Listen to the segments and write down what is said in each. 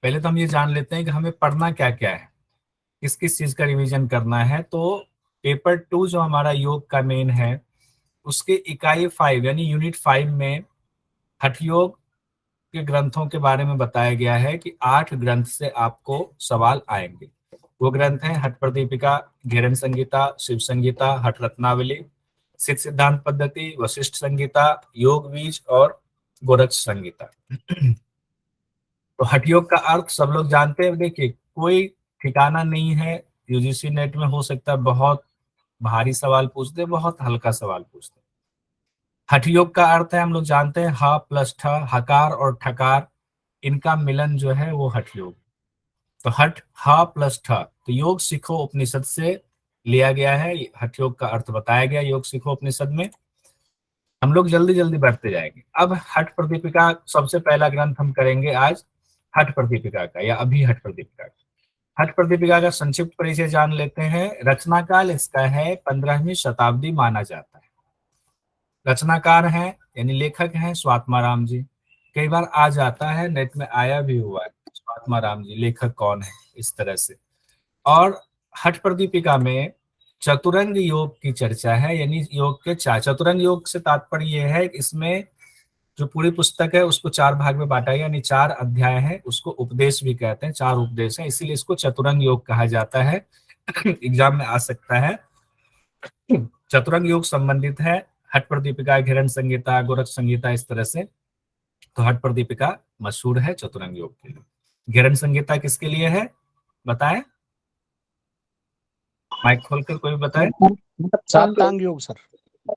पहले तो हम ये जान लेते हैं कि हमें पढ़ना क्या क्या है, किस किस चीज का रिवीजन करना है। तो पेपर 2 जो हमारा योग का मेन है, उसके इकाई 5 यानी यूनिट 5 में हठ योग के ग्रंथों के बारे में बताया गया है कि 8 ग्रंथ से आपको सवाल आएंगे। वो ग्रंथ हैं हठ प्रदीपिका, घेरन संगीता, शिव संगीता, हठ रत्नावली, सिद्ध सिद्धांत पद्धति, वशिष्ठ संगीता, योग बीज और गोरक्ष संगीता। तो हठ योग का अर्थ सब लोग जानते हैं। देखिए, कोई ठिकाना नहीं है। यूजीसी नेट में हो सकता है बहुत भारी सवाल पूछते, बहुत हल्का सवाल पूछते। हठ योग का अर्थ है, हम लोग जानते हैं, ह प्लस ठ, हकार और ठकार, इनका मिलन जो है वो हठ योग। तो हठ ह प्लस ठ, तो योग सीखो उपनिषद से लिया गया है। हठ योग का अर्थ बताया गया योग सीखो उपनिषद में। हम लोग जल्दी जल्दी बढ़ते जाएंगे। अब हठ प्रदीपिका सबसे पहला ग्रंथ हम करेंगे आज, हठ प्रदीपिका का या अभी हठ प्रदीपिका का। हठ प्रदीपिका का संक्षिप्त परिचय जान लेते हैं। रचना काल इसका है 15वीं शताब्दी माना जाता है। रचनाकार हैं यानी लेखक हैं स्वात्मा राम जी। कई बार आ जाता है, नेट में आया भी हुआ है, स्वात्मा राम जी लेखक कौन है, इस तरह से। और हठ प्रदीपिका में चतुरंग योग की चर्चा है, यानी योग के चार। चतुरंग योग से तात्पर्य यह है कि इसमें जो पूरी पुस्तक है उसको 4 भाग में बांटा गया, यानी 4 अध्याय है। उसको उपदेश भी कहते हैं, 4 उपदेश है, इसीलिए इसको चतुरंग योग कहा जाता है। एग्जाम में आ सकता है। चतुरंग योग संबंधित है हठ प्रदीपिका, घेरन संगीता, गोरख संगीता, इस तरह से। तो हठ प्रदीपिका मशहूर है चतुरंग योग के लिए। घेरन संगीता किसके लिए है बताएं, माइक खोलकर कोई बताए। साष्टांग योग सर।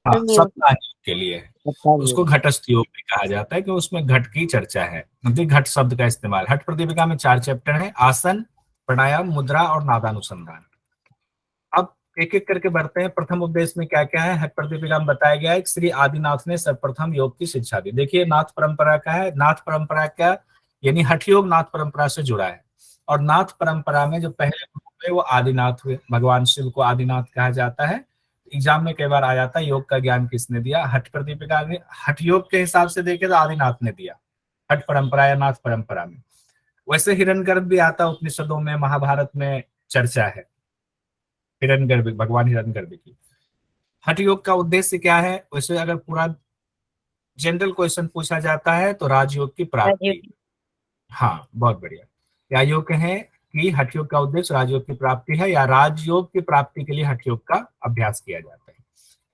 हाँ, सप्तांग योग के लिए है। साष्टांग उसको योग। घटस्थ योग भी कहा जाता है, कि उसमें घट की चर्चा है, मतलब घट शब्द का इस्तेमाल। हठ प्रदीपिका में 4 चैप्टर हैं, आसन, प्राणायाम, मुद्रा और नादानुसंधान। अब एक एक करके बढ़ते हैं। प्रथम उपदेश में क्या क्या है, हठ प्रदीपिका में बताया गया है कि श्री आदिनाथ ने सर्वप्रथम योग की शिक्षा दी। देखिए, नाथ परंपरा का है। नाथ परंपरा क्या, यानी हठ योग नाथ परंपरा से जुड़ा है। और नाथ परंपरा में जो पहले गुरु हुए वो आदिनाथ हुए। भगवान शिव को आदिनाथ कहा जाता है। एग्जाम में कई बार आ जाता है योग का ज्ञान किसने दिया, हठ प्रदीपिका ने। हठ योग के हिसाब से देखे तो आदिनाथ ने दिया, हठ परंपरा या नाथ परंपरा में। वैसे हिरण्यगर्भ भी आता है उपनिषदों में, महाभारत में चर्चा है हिरण्यगर्भ, भगवान हिरण्यगर्भ की। हठ योग का उद्देश्य क्या है, वैसे अगर पूरा जनरल क्वेश्चन पूछा जाता है तो राजयोग की प्राप्ति। हाँ, बहुत बढ़िया। क्या योग है कि हठ योग का उद्देश्य राजयोग की प्राप्ति है, या राजयोग की प्राप्ति के लिए हठ योग का अभ्यास किया जाता है।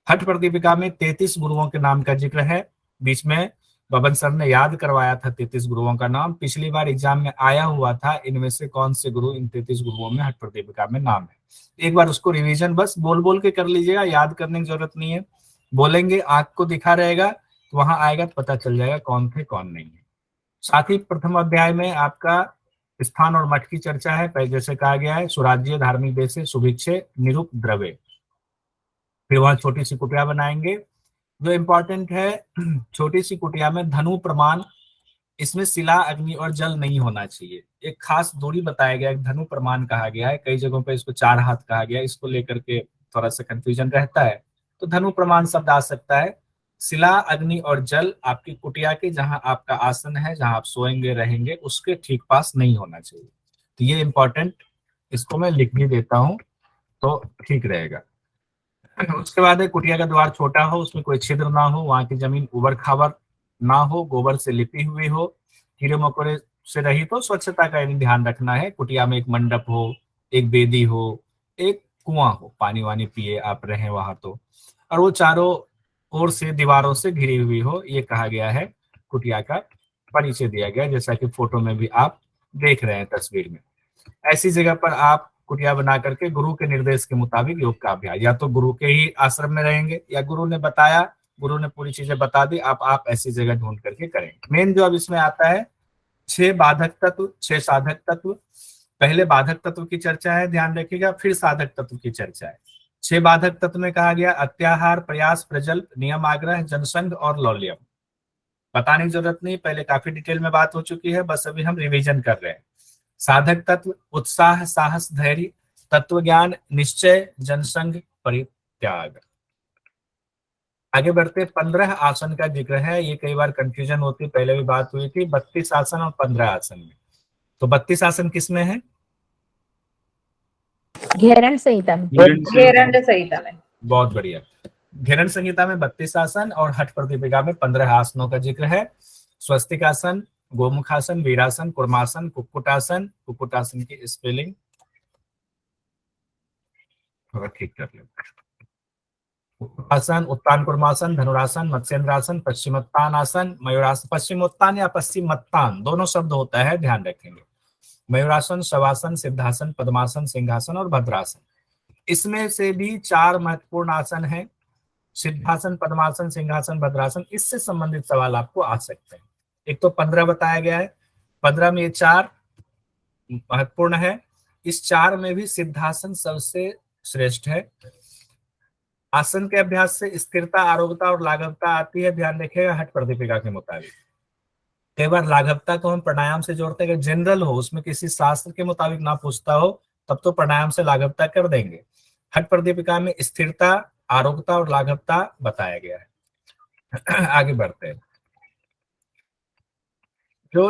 हठ प्रदीपिका में 33 गुरुओं के नाम का जिक्र है। बीच में बबन सर ने याद करवाया था 33 गुरुओं का नाम, पिछली बार एग्जाम में आया हुआ था, इनमें से कौन से गुरु इन 33 गुरुओं में हठ प्रदीपिका में नाम है। एक बार उसको रिवीजन बस बोल बोल के कर लीजिएगा, याद करने की जरूरत नहीं है। बोलेंगे, आंख को दिखा रहेगा तो वहां आएगा तो पता चल जाएगा कौन थे कौन नहीं है। साथ ही प्रथम अध्याय में आपका स्थान और मठ की चर्चा है। पहले जैसे कहा गया है, सुराज्य धार्मिक देश सुभिक्षे निरुप द्रवे। फिर वहां छोटी सी कुटिया बनाएंगे। जो इम्पोर्टेंट है, छोटी सी कुटिया में धनु प्रमाण, इसमें शिला, अग्नि और जल नहीं होना चाहिए। एक खास दूरी बताया गया है, धनु प्रमाण कहा गया है। कई जगहों पे इसको 4 हाथ कहा गया है, इसको लेकर के थोड़ा सा कंफ्यूजन रहता है। तो धनु प्रमाण शब्द आ सकता है। शिला, अग्नि और जल आपकी कुटिया के जहां आपका आसन है, जहां आप सोएंगे रहेंगे, उसके ठीक पास नहीं होना चाहिए। तो ये इंपॉर्टेंट, इसको मैं लिख भी देता हूँ तो ठीक रहेगा। उसके बाद है कुटिया का द्वार छोटा हो, उसमें कोई छिद्र ना हो, वहां की जमीन उबड़ खाबड़ ना हो, गोबर से लिपी हुई हो, कीड़े मकोड़े से रहित हो। स्वच्छता का यानी ध्यान रखना है। कुटिया में एक मंडप हो, एक बेदी हो, एक कुआं हो, पानी वानी पिए आप रहे वहां तो। और वो चारों ओर से दीवारों से घिरी हुई हो, ये कहा गया है। कुटिया का परिचय दिया गया, जैसा कि फोटो में भी आप देख रहे हैं तस्वीर में। ऐसी जगह पर आप कुटिया बना करके गुरु के निर्देश के मुताबिक योग का अभ्यास, या तो गुरु के ही आश्रम में रहेंगे, या गुरु ने बताया, गुरु ने पूरी चीजें बता दी, आप ऐसी जगह ढूंढ करके करेंगे। मेन जो अब इसमें आता है, 6 बाधक तत्व, 6 साधक तत्व। पहले बाधक तत्व की चर्चा है, ध्यान रखिएगा, फिर साधक तत्व की चर्चा है। 6 बाधक तत्व में कहा गया अत्याहार, प्रयास, प्रजल्प, नियम, आग्रह, जनसंघ और लौल्यम। बताने की जरूरत नहीं, पहले काफी डिटेल में बात हो चुकी है, बस अभी हम रिवीजन कर रहे हैं। साधक तत्व उत्साह, साहस, धैर्य, तत्व ज्ञान, निश्चय, जनसंघ, परित्याग। आगे बढ़ते, 15 आसन का जिक्र है। ये कई बार कंफ्यूजन होती, पहले भी बात हुई थी, 32 आसन और 15 आसन में। तो 32 आसन किसमें है? घेरण संहिता में। घेरण संहिता में। बहुत बढ़िया। घेरण संहिता में 32 आसन और हठ प्रदीपिका में 15 आसनों का जिक्र है। स्वस्तिक आसन, गोमुखासन, वीरासन, कुर्मासन, कुक्कुटासन। कुक्कुटासन की स्पेलिंग थोड़ा ठीक कर लो। आसन, उत्तान कुर्मासन, धनुरासन, मत्स्येंद्रासन, पश्चिमोत्तान आसन, मयूरासन। पश्चिमोत्तान या पश्चिमोत्तान दोनों शब्द होता है, ध्यान रखेंगे। मयूरासन, शवासन, सिद्धासन, पद्मासन, सिंहासन और भद्रासन। इसमें से भी 4 महत्वपूर्ण आसन हैं, सिद्धासन, पद्मासन, सिंहासन, भद्रासन। इससे संबंधित सवाल आपको आ सकते हैं। एक तो 15 बताया गया है, 15 में ये 4 महत्वपूर्ण है। इस 4 में भी सिद्धासन सबसे श्रेष्ठ है। आसन के अभ्यास से स्थिरता, आरोग्यता और लाघवता आती है, ध्यान रखिएगा हठ प्रदीपिका के मुताबिक। कई बार लाघवता को हम प्राणायाम से जोड़ते हैं, जनरल हो, उसमें किसी शास्त्र के मुताबिक ना पूछता हो, तब तो प्राणायाम से लाघवता कर देंगे। हठ प्रदीपिका में स्थिरता, आरोग्यता और लाघवता बताया गया है। आगे बढ़ते हैं। जो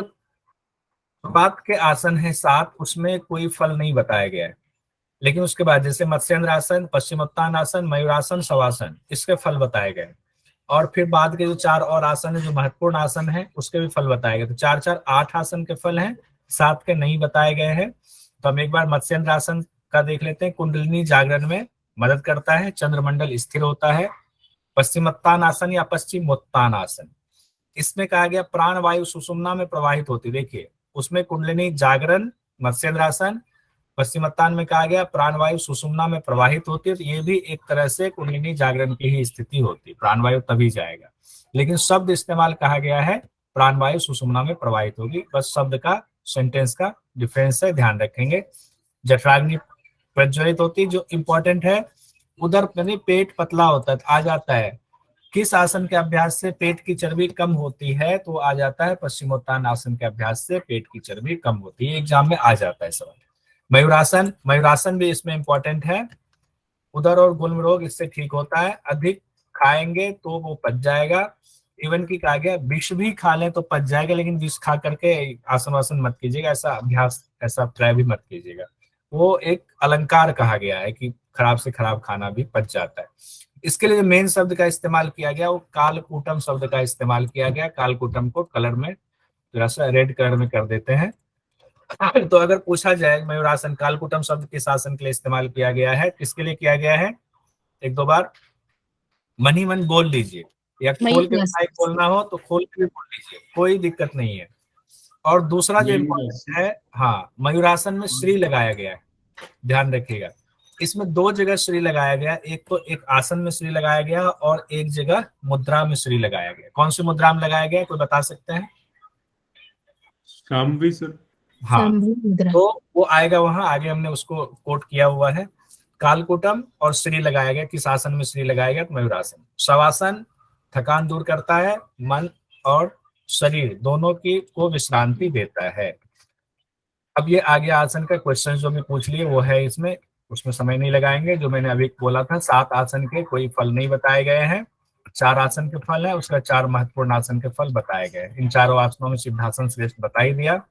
बात के आसन है 7, उसमें कोई फल नहीं बताया गया है, लेकिन उसके बाद जैसे मत्स्येंद्र आसन, पश्चिमोत्तान आसन, मयूरासन, शवासन, इसके फल बताए गए। और फिर बाद के जो 4 और आसन है, जो महत्वपूर्ण आसन है, उसके भी फल बताए गए। तो 4 4 8 आसन के फल हैं, 7 के नहीं बताए गए हैं। तो हम एक बार मत्स्येंद्र आसन का देख लेते हैं। कुंडलिनी जागरण में मदद करता है, चंद्रमंडल स्थिर होता है। पश्चिमोत्तान आसन या पश्चिमोत्तान आसन, इसमें कहा गया प्राण वायु सुषुम्ना में प्रवाहित होती। देखिए उसमें कुंडलिनी जागरण, मत्स्येंद्र आसन। पश्चिमोत्तान में कहा गया प्राणवायु सुषुम्ना में प्रवाहित होती है, तो ये भी एक तरह से कुंडलिनी जागरण की ही स्थिति होती है, प्राणवायु तभी जाएगा। लेकिन शब्द इस्तेमाल कहा गया है प्राणवायु सुषुम्ना में प्रवाहित होगी, बस शब्द का, सेंटेंस का डिफरेंस है, ध्यान रखेंगे। जठराग्नि प्रज्वलित होती है, जो इंपॉर्टेंट है। उधर यानी पेट पतला होता है, आ जाता है किस आसन के अभ्यास से पेट की चर्बी कम होती है, तो आ जाता है पश्चिमोत्तान आसन के अभ्यास से पेट की चर्बी कम होती है। एग्जाम में आ जाता है सवाल। मयूरासन, मयूरासन भी इसमें इंपॉर्टेंट है। उदर और गुल्म रोग इससे ठीक होता है। अधिक खाएंगे तो वो पच जाएगा। इवन की कहा गया विष भी खा लें तो पच जाएगा, लेकिन विष खा करके आसन वासन मत कीजिएगा, ऐसा अभ्यास, ऐसा ट्राई भी मत कीजिएगा। वो एक अलंकार कहा गया है कि खराब से खराब खाना भी पच जाता है। इसके लिए मेन शब्द का इस्तेमाल किया गया वो कालकूटम शब्द का इस्तेमाल किया गया। कालकूटम को कलर में थोड़ा सा रेड कलर में कर देते हैं। तो अगर पूछा जाए मयूरासन कालकूटम शब्द किस आसन के लिए इस्तेमाल किया गया है, किसके लिए किया गया है, एक दो बार मन ही मन बोल लीजिए, या खोल के माइक बोलना हो तो खोल के भी बोल लीजिए, कोई दिक्कत नहीं है। और दूसरा जो इम्पोर्टेंट है, हाँ, मयूरासन में श्री लगाया गया है, ध्यान रखिएगा। इसमें 2 जगह श्री लगाया गया, एक तो एक आसन में श्री लगाया गया और एक जगह मुद्रा में श्री लगाया गया। कौन सी मुद्रा में लगाया गया, कोई बता सकते हैं? शाम्भवी सर। हाँ, तो वो आएगा वहां आगे, हमने उसको कोट किया हुआ है। कालकूटम और श्री लगाया गया, किस आसन में श्री लगाया गया, तो मयूरासन। शवासन थकान दूर करता है, मन और शरीर दोनों की को विश्रांति देता है। अब ये आगे आसन का क्वेश्चन जो मैं पूछ लिए वो है इसमें, उसमें समय नहीं लगाएंगे। जो मैंने अभी बोला था 7 आसन के कोई फल नहीं बताए गए हैं, 4 आसन के फल है, उसका 4 महत्वपूर्ण आसन के फल बताए गए। इन चारों आसनों में सिद्धासन श्रेष्ठ बता ही दिया।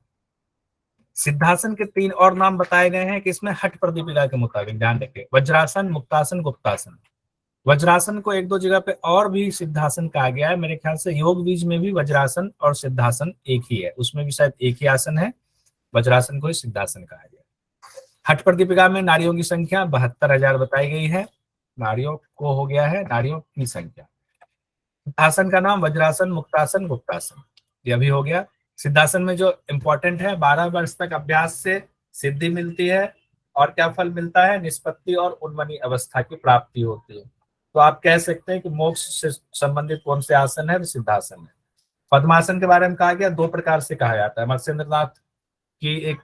सिद्धासन के 3 और नाम बताए गए हैं कि इसमें हठ प्रदीपिका के मुताबिक, ध्यान रखिए। वज्रासन, मुक्तासन, गुप्तासन। वज्रासन को 1-2 जगह पे और भी सिद्धासन कहा गया है, मेरे ख्याल से योग बीज में भी वज्रासन और सिद्धासन एक ही है, उसमें भी शायद एक ही आसन है, वज्रासन को ही सिद्धासन कहा गया। हठ प्रदीपिका में नारियों की संख्या 72,000 बताई गई है, नारियों को हो गया है नारियों की संख्या। आसन का नाम वज्रासन, मुक्तासन, गुप्तासन, यह भी हो गया। सिद्धासन में जो इंपॉर्टेंट है, 12 वर्ष तक अभ्यास से सिद्धि मिलती है और क्या फल मिलता है, निष्पत्ति और उन्मनी अवस्था की प्राप्ति होती है। तो आप कह सकते हैं कि मोक्ष से संबंधित कौन से आसन है, तो सिद्धासन है। पद्मासन के बारे में कहा गया 2 प्रकार से कहा जाता है, मत्स्येंद्रनाथ की एक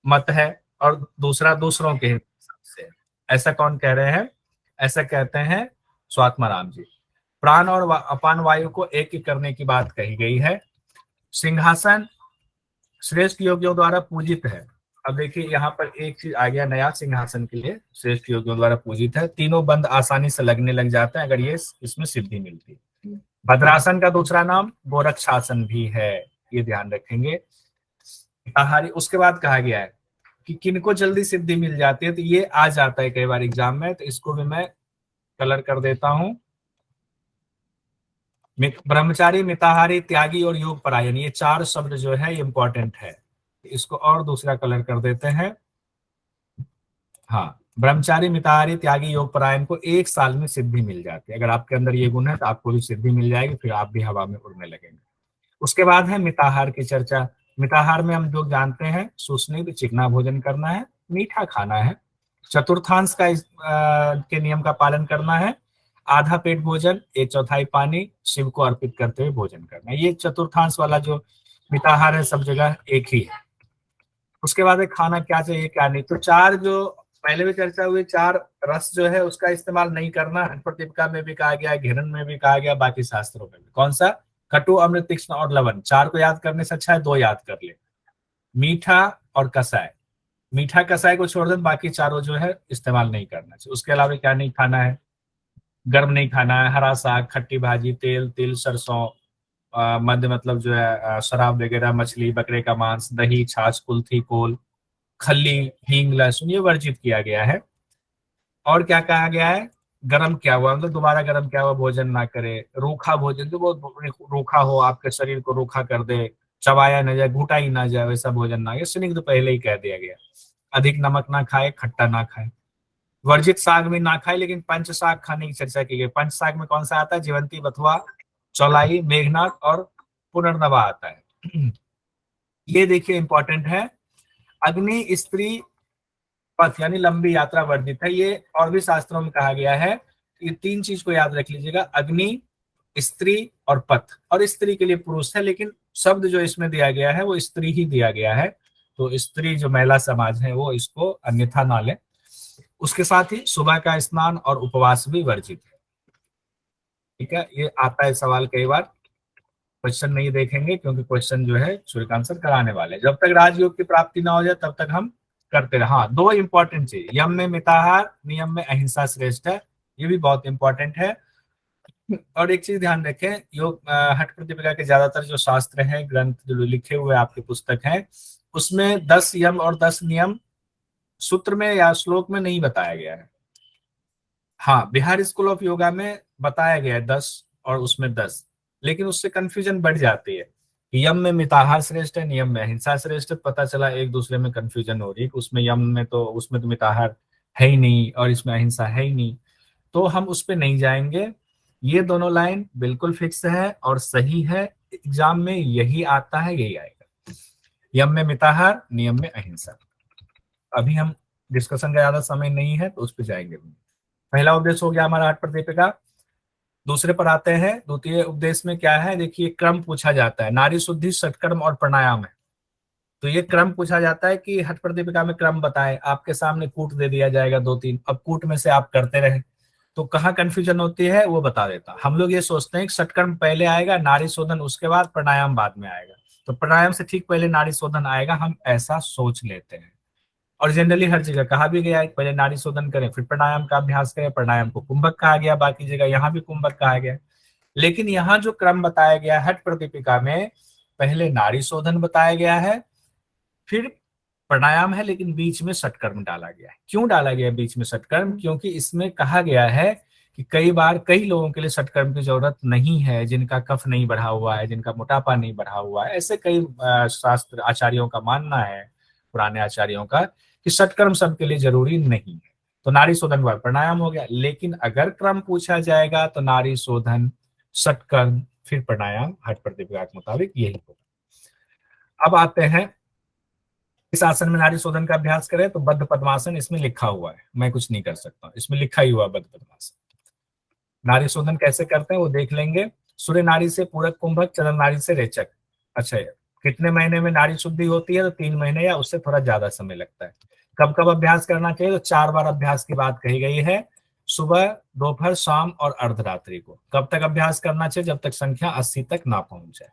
मत है और दूसरा दूसरों के हिसाब से। ऐसा कौन कह रहे हैं, ऐसा कहते हैं स्वात्माराम जी। प्राण और अपान वायु को एक करने की बात कही गई है। सिंहासन श्रेष्ठ योगियों द्वारा पूजित है। अब देखिए यहाँ पर एक चीज आ गया नया, सिंहासन के लिए श्रेष्ठ योगियों द्वारा पूजित है, तीनों बंद आसानी से लगने लग जाते हैं अगर ये इसमें सिद्धि मिलती है। भद्रासन का दूसरा नाम गोरक्षासन भी है, ये ध्यान रखेंगे। मिताहारी। उसके बाद कहा गया है कि किनको जल्दी सिद्धि मिल जाती है, तो ये आ जाता है कई बार एग्जाम में, तो इसको भी मैं कलर कर देता हूं। ब्रह्मचारी, मिताहारी, त्यागी और योग परायण, ये 4 शब्द जो है ये इंपॉर्टेंट है। इसको और दूसरा कलर कर देते हैं। हाँ, ब्रह्मचारी, मिताहारी, त्यागी, योग परायण को 1 साल में सिद्धि मिल जाती है। अगर आपके अंदर ये गुण है तो आपको भी सिद्धि मिल जाएगी, फिर आप भी हवा में उड़ने लगेंगे। उसके बाद है मिताहार की चर्चा। मिताहार में हम लोग जानते हैं सुस्निग्ध चिकना भोजन करना है, मीठा खाना है, चतुर्थांश का के नियम का पालन करना है, आधा पेट भोजन, 1/4 पानी, शिव को अर्पित करते हुए भोजन करना है। ये चतुर्थांश वाला जो मिताहार है सब जगह एक ही है। उसके बाद है खाना क्या चाहिए क्या नहीं। तो 4 जो पहले भी चर्चा हुई, 4 रस जो है उसका इस्तेमाल नहीं करना। प्रतिपका में भी कहा गया, घिरन में भी कहा गया, बाकी शास्त्रों में भी। कौन सा? कटु, अमृत, तीक्ष्ण और लवण। 4 को याद करने से अच्छा है 2 याद कर ले। मीठा और कसाय, मीठा कसाय को छोड़ दें, बाकी चारों जो है इस्तेमाल नहीं करना चाहिए। उसके अलावा क्या नहीं खाना है? गर्म नहीं खाना है, हरा साग, खट्टी भाजी, तेल, तिल, सरसों, मध्य मतलब जो है शराब वगैरह, मछली, बकरे का मांस, दही, छाछ, कुल्थी, कोल, खल्ली, हींग, लहसुन, ये वर्जित किया गया है। और क्या कहा गया है? गरम क्या हुआ, मतलब दोबारा गरम क्या हुआ भोजन ना करे। रूखा भोजन, जो बहुत रूखा हो, आपके शरीर को रूखा कर दे, चबाया ना जाए, घुटा ही ना जाए, वैसा भोजन ना। ये स्निग्ध पहले ही कह दिया गया। अधिक नमक ना खाए, खट्टा ना खाए, वर्जित साग भी ना खाए, लेकिन पंच साग खाने की चर्चा की गई। पंच साग में कौन सा आता है? जीवंती, बथुआ, चौलाई, मेघनाथ और पुनर्नवा आता है। ये देखिए इंपॉर्टेंट है। अग्नि, स्त्री, पथ यानी लंबी यात्रा वर्जित है। ये और भी शास्त्रों में कहा गया है। ये 3 चीज को याद रख लीजिएगा, अग्नि, स्त्री और पथ। और स्त्री के लिए पुरुष है, लेकिन शब्द जो इसमें दिया गया है वो स्त्री ही दिया गया है, तो स्त्री जो महिला समाज है वो इसको अन्यथा ना ले। उसके साथ ही सुबह का स्नान और उपवास भी वर्जित है। ठीक है, ये आता है सवाल कई बार। क्वेश्चन नहीं देखेंगे क्योंकि क्वेश्चन जो है सूर्य आंसर कराने वाले। जब तक राजयोग की प्राप्ति ना हो जाए तब तक हम करते रहे। हाँ, 2 इंपॉर्टेंट चीज, यम में मिताहार, नियम में अहिंसा श्रेष्ठ है, ये भी बहुत इंपॉर्टेंट है। और एक चीज ध्यान रखें, योग हठ प्रतिपिका के ज्यादातर जो शास्त्र हैं, ग्रंथ जो लिखे हुए आपके पुस्तक हैं, उसमें 10 यम और 10 नियम सूत्र में या श्लोक में नहीं बताया गया है। हाँ, बिहार स्कूल ऑफ योगा में बताया गया है 10 और उसमें 10, लेकिन उससे कंफ्यूजन बढ़ जाती है। यम में मिताहार श्रेष्ठ है, नियम में अहिंसा श्रेष्ठ है, पता चला एक दूसरे में कंफ्यूजन हो रही है कि उसमें यम में तो उसमें तो मिताहार है ही नहीं और इसमें अहिंसा है ही नहीं। तो हम उस पर नहीं जाएंगे। ये दोनों लाइन बिल्कुल फिक्स है और सही है, एग्जाम में यही आता है, यही आएगा। यम में मिताहार, नियम में अहिंसा। अभी हम डिस्कशन का ज्यादा समय नहीं है तो उस पर जाएंगे। पहला उपदेश हो गया हमारा हठ प्रतिपिका। दूसरे पर आते हैं। द्वितीय उपदेश में क्या है? देखिए, क्रम पूछा जाता है। नारी शुद्धि, षटकर्म और प्राणायाम है। तो ये क्रम पूछा जाता है कि हठ प्रतिपिका में क्रम बताएं। आपके सामने कूट दे दिया जाएगा 2-3, अब कूट में से आप करते रहे तो कहाँ कंफ्यूजन होती है वो बता देता। हम लोग ये सोचते हैं कि षटकर्म पहले आएगा, नारी शोधन उसके बाद, प्राणायाम बाद में आएगा। तो प्राणायाम से ठीक पहले नारी शोधन आएगा, हम ऐसा सोच लेते हैं। और जनरली हर जगह कहा भी गया है पहले नाड़ी शोधन करें फिर प्राणायाम का अभ्यास करें। प्राणायाम को कुंभक कहा गया, बाकी जगह यहाँ भी कुंभक कहा गया। लेकिन यहाँ जो क्रम बताया गया हठ प्रतिपिका में, पहले नाड़ी शोधन बताया गया है, फिर प्राणायाम है, लेकिन बीच में षटकर्म डाला गया है। क्यों डाला गया बीच में षटकर्म? क्योंकि इसमें कहा गया है कि कई बार कई लोगों के लिए षटकर्म की जरूरत नहीं है, जिनका कफ नहीं बढ़ा हुआ है, जिनका मोटापा नहीं बढ़ा हुआ है। ऐसे कई शास्त्र आचार्यों का मानना है, पुराने आचार्यों का, कि षटकर्म सबके लिए जरूरी नहीं है। तो नाड़ी शोधन बाद प्राणायाम हो गया। लेकिन अगर क्रम पूछा जाएगा तो नाड़ी शोधन, षटकर्म, फिर प्राणायाम, हठ प्रतिपिका के मुताबिक यही होगा। अब आते हैं इस आसन में नाड़ी शोधन का अभ्यास करें तो बद्ध पद्मासन इसमें लिखा हुआ है, मैं कुछ नहीं कर सकता, इसमें लिखा ही हुआ बद्ध पद्मासन। नाड़ी शोधन कैसे करते हैं वो देख लेंगे। सूर्य नाड़ी से पूरक कुंभक, चंद्र नाड़ी से रेचक। अच्छा, कितने महीने में नाड़ी शुद्धि होती है? तो 3 महीने या उससे थोड़ा ज्यादा समय लगता है। कब कब अभ्यास करना चाहिए? तो 4 बार अभ्यास की बात कही गई है, सुबह, दोपहर, शाम और अर्धरात्रि को। कब तक अभ्यास करना चाहिए? जब तक संख्या 80 तक ना पहुंच जाए।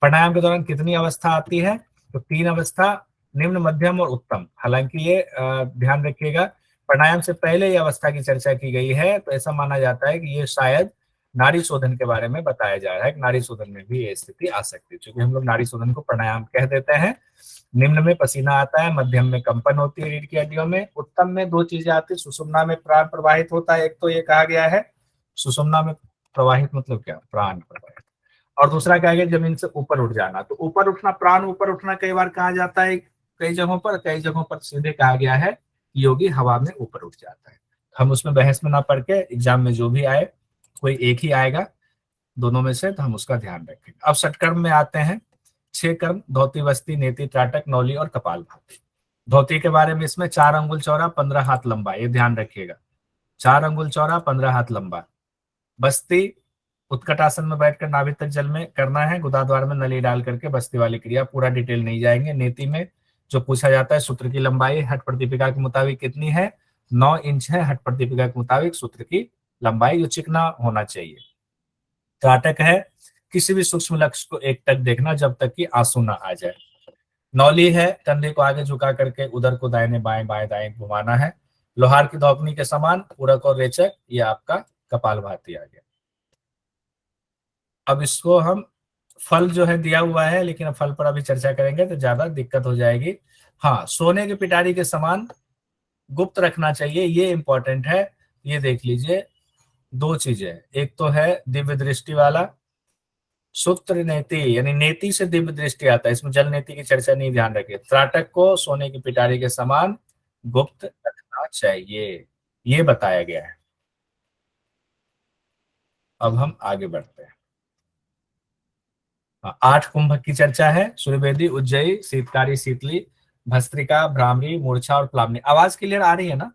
प्राणायाम के दौरान कितनी अवस्था आती है? तो 3 अवस्था, निम्न, मध्यम और उत्तम। हालांकि ये ध्यान रखिएगा, प्राणायाम से पहले ये अवस्था की चर्चा की गई है, तो ऐसा माना जाता है कि ये शायद नाड़ी शोधन के बारे में बताया जा रहा है कि नाड़ी शोधन में भी ये स्थिति आ सकती है, क्योंकि हम लोग नाड़ी शोधन को प्राणायाम कह देते हैं। निम्न में पसीना आता है, मध्यम में कंपन होती है रीढ़ की हड्डियों में, उत्तम में दो चीजें आती है, सुषुम्ना में प्राण प्रवाहित होता है। एक तो ये कहा गया है सुषुम्ना में प्रवाहित मतलब क्या, प्राण प्रवाहित, और दूसरा क्या है जमीन से ऊपर उठ जाना। तो ऊपर उठना, प्राण ऊपर उठना कई बार कहा जाता है, कई जगहों पर सीधे कहा गया है योगी हवा में ऊपर उठ जाता है। हम उसमें बहस में ना पढ़ के एग्जाम में जो भी आए कोई एक ही आएगा दोनों में से, तो हम उसका ध्यान रखेंगे। अब षटकर्म में आते हैं। 6 कर्म, धोती, वस्ती, नेति, त्राटक, नौली और कपालभाति। धोती के बारे में इसमें 4 अंगुल चौड़ा 15 हाथ लंबा, ये ध्यान रखिएगा, 4 अंगुल चौड़ा 15 हाथ लंबा। बस्ती, उत्कट आसन में बैठकर नाभि तक जल में करना है, गुदाद्वार में नली डाल करके बस्ती वाली क्रिया, पूरा डिटेल नहीं जाएंगे। नेति में जो पूछा जाता है सूत्र की लंबाई हट प्रदीपिका के मुताबिक कितनी है, 9 इंच है हट प्रदीपिका के मुताबिक सूत्र की लंबाई, जो चिकना होना चाहिए। त्राटक है किसी भी सूक्ष्म लक्ष्य को एकटक देखना जब तक कि आंसू ना आ जाए। नौली है कंधे को आगे झुका करके उधर को दाहिने बाएं बाएं दाएं घुमाना है। लोहार की धौपनी के समान पूरक और रेचक, ये आपका कपालभाति आ गया। अब इसको हम फल जो है दिया हुआ है, लेकिन फल पर अभी चर्चा करेंगे तो ज्यादा दिक्कत हो जाएगी। हाँ, सोने के पिटारी के समान गुप्त रखना चाहिए, ये इंपॉर्टेंट है। ये देख लीजिए, 2 चीजें, एक तो है दिव्य दृष्टि वाला सूत्र नेति, यानी नेति से दिव्य दृष्टि आता है, इसमें जल नेति की चर्चा नहीं, ध्यान रखिए। त्राटक को सोने की पिटारी के समान गुप्त रखना चाहिए, ये बताया गया है। अब हम आगे बढ़ते हैं। 8 कुंभक की चर्चा है, सूर्यवेदी, उज्जयी, शीतकारी, शीतली, भस्त्रिका, भ्रामरी, मूर्छा और प्लावनी। आवाज क्लियर आ रही है ना?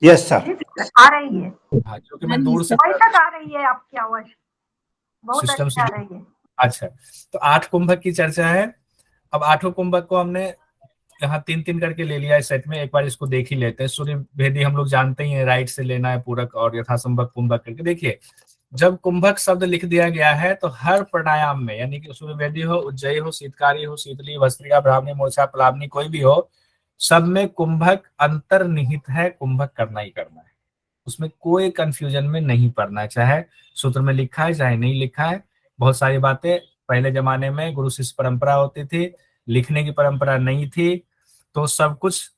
यस सर, आ रही है। हाँ, क्योंकि मैं दूर से तक आ रही है आपकी आवाज, बहुत सिस्टम अच्छी से। आ रही है। अच्छा, तो 8 कुंभक की चर्चा है। अब 8 कुंभक को हमने यहाँ 3-3 करके ले लिया है सेट में, एक बार इसको देख ही लेते हैं। सूर्य भेदी हम लोग जानते ही हैं, राइट से लेना है पूरक और यथासंभव कुंभक करके। देखिए, जब कुंभक शब्द लिख दिया गया है तो हर प्राणायाम में, यानी कि सूर्य भेदी हो, उज्जयी हो, शीतकारी हो, शीतली, भस्त्रिका, ब्राह्मणी, मूर्छा, प्लावनी, कोई भी हो, सब में कुंभक अंतर्निहित है, कुंभक करना ही करना है, उसमें कोई कंफ्यूजन में नहीं पड़ना है, चाहे सूत्र में लिखा है चाहे नहीं लिखा है। बहुत सारी बातें पहले जमाने में गुरु शिष्य परंपरा होती थी, लिखने की परंपरा नहीं थी, तो सब कुछ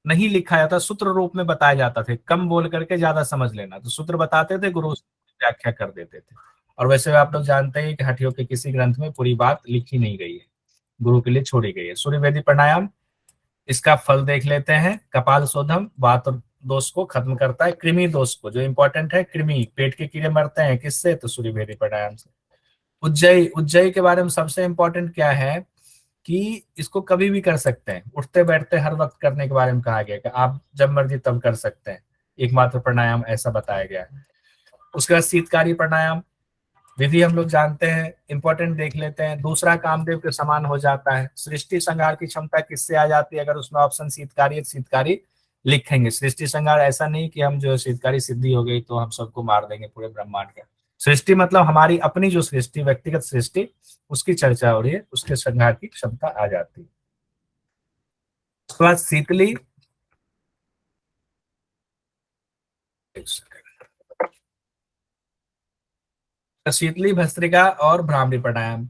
नहीं लिखा जाता, सूत्र रूप में बताया जाता थे। कम बोल करके ज्यादा समझ लेना, तो सूत्र बताते थे, गुरु व्याख्या कर देते थे। और वैसे आप लोग जानते हैं कि हठियों के किसी ग्रंथ में पूरी बात लिखी नहीं गई है, गुरु के लिए छोड़ी गई है। सूर्यवेदी प्राणायाम, इसका फल देख लेते हैं। कपाल शोधम वात और दोष को खत्म करता है, कृमि दोष को, जो इंपॉर्टेंट है, कृमि, पेट के कीड़े मरते हैं किससे, तो सूर्यवेदी प्राणायाम से। उज्जयी के बारे में सबसे इंपॉर्टेंट क्या है कि इसको कभी भी कर सकते हैं, उठते बैठते हर वक्त करने के बारे में कहा गया कि आप जब मर्जी तब कर सकते हैं, एकमात्र प्राणायाम ऐसा बताया गया है। उसके बाद शीतकारी प्राणायाम विधि हम लोग जानते हैं, इंपॉर्टेंट देख लेते हैं। दूसरा कामदेव के समान हो जाता है। सृष्टि संहार की क्षमता किससे आ जाती है, अगर उसमें ऑप्शन शीतकारी है, शीतकारी लिखेंगे। सृष्टि संहार ऐसा नहीं कि हम जो शीतकारी सिद्धि हो गई तो हम सबको मार देंगे पूरे ब्रह्मांड का। सृष्टि मतलब हमारी अपनी जो सृष्टि, व्यक्तिगत सृष्टि, उसकी चर्चा हो रही है, उसके संहार की क्षमता आ जाती है। उसके बाद शीतली, शीतली, भस्त्रिका और भ्रामरी प्राणायाम।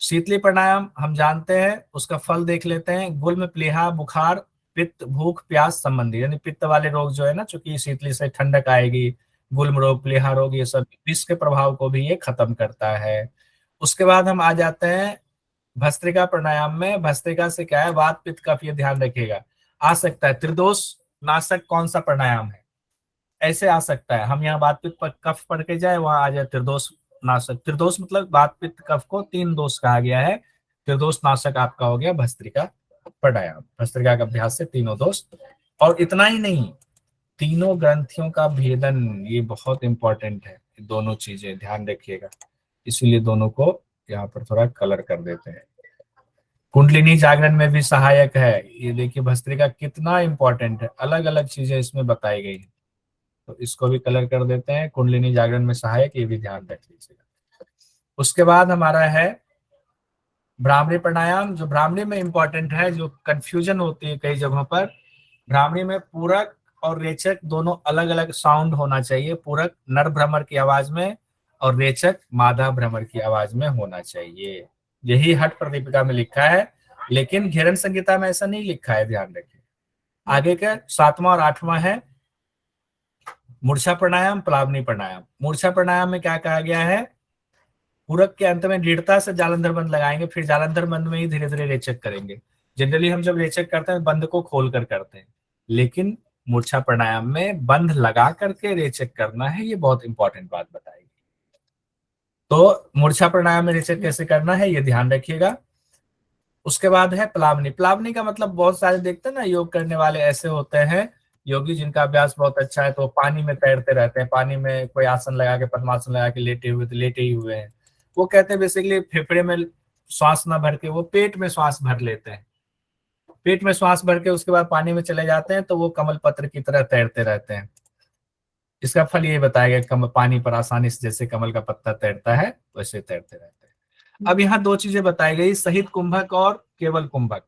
शीतली प्राणायाम हम जानते हैं, उसका फल देख लेते हैं। गुल्म, प्लीहा, बुखार, पित्त, भूख, प्यास संबंधी, यानी पित्त वाले रोग जो है ना, चूंकि शीतली से ठंडक आएगी, गुल्म रोग, प्लीहा रोग, ये सब विष के प्रभाव को भी ये खत्म करता है। उसके बाद हम आ जाते हैं भस्त्रिका प्राणायाम में। भस्त्रिका से क्या है, वात, पित्त, कफ, ये ध्यान रखिएगा, आ सकता है। त्रिदोष नाशक कौन सा प्राणायाम है, ऐसे आ सकता है। हम यहाँ वात, पित्त, कफ पढ़ के जाए, वहां आ जाए त्रिदोष नाशक। त्रिदोष मतलब वात, पित्त, कफ को 3 दोष कहा गया है, त्रिदोष नाशक आपका हो गया भस्त्रिका प्राणायाम। भस्त्रिका का अभ्यास से 3 दोष। और इतना ही नहीं, 3 ग्रंथियों का भेदन, ये बहुत इंपॉर्टेंट है, दोनों चीजें ध्यान रखिएगा, इसीलिए दोनों को यहाँ पर थोड़ा कलर कर देते हैं। कुंडलिनी जागरण में भी सहायक है, ये देखिए भस्त्रिका कितना इंपॉर्टेंट है, अलग अलग चीजें इसमें बताई गई है, तो इसको भी कलर कर देते हैं। कुंडलिनी जागरण में सहायक, ये भी ध्यान रख लीजिएगा। उसके बाद हमारा है भ्रामरी प्राणायाम, जो भ्रामरी में इंपॉर्टेंट है, जो कंफ्यूजन होती है कई जगहों पर। भ्रामरी में पूरक और रेचक दोनों अलग अलग साउंड होना चाहिए। पूरक नर भ्रमर की आवाज में और रेचक मादा भ्रमर की आवाज में होना चाहिए। यही हठ प्रदीपिका में लिखा है, लेकिन घेरन संहिता में ऐसा नहीं लिखा है, ध्यान रखिए। आगे का 7वां और 8वां है मूर्छा प्राणायाम, प्लावनी प्राणायाम। मूर्छा प्राणायाम में क्या कहा गया है, पूरक के अंत में दृढ़ता से जालंधर बंद लगाएंगे, फिर जालंधर बंद में ही धीरे धीरे रेचक करेंगे। जनरली हम जब रेचक करते हैं बंद को खोल कर करते हैं, लेकिन मूर्छा प्राणायाम में बंद लगा करके रेचक करना है। ये बहुत इंपॉर्टेंट बात बताएगी। तो मूर्छा प्राणायाम में रेचक कैसे करना है ये ध्यान रखिएगा। उसके बाद है प्लावनी। प्लावनी का मतलब बहुत सारे देखते हैं ना, योग करने वाले ऐसे होते हैं योगी जिनका अभ्यास बहुत अच्छा है, तो पानी में तैरते रहते हैं, पानी में कोई आसन लगा के, पद्मासन लगा के लेटे हुए, तो लेटे ही हुए हैं। वो कहते हैं बेसिकली फेफड़े में श्वास ना भर के वो पेट में श्वास भर लेते हैं, पेट में श्वास भर के उसके बाद पानी में चले जाते हैं, तो वो कमल पत्र की तरह तैरते रहते हैं। इसका फल ये बताया गया, पानी पर आसानी से जैसे कमल का पत्ता तैरता है वैसे तैरते रहते हैं। अब यहाँ दो चीजें बताई गई, सहित कुंभक और केवल कुंभक।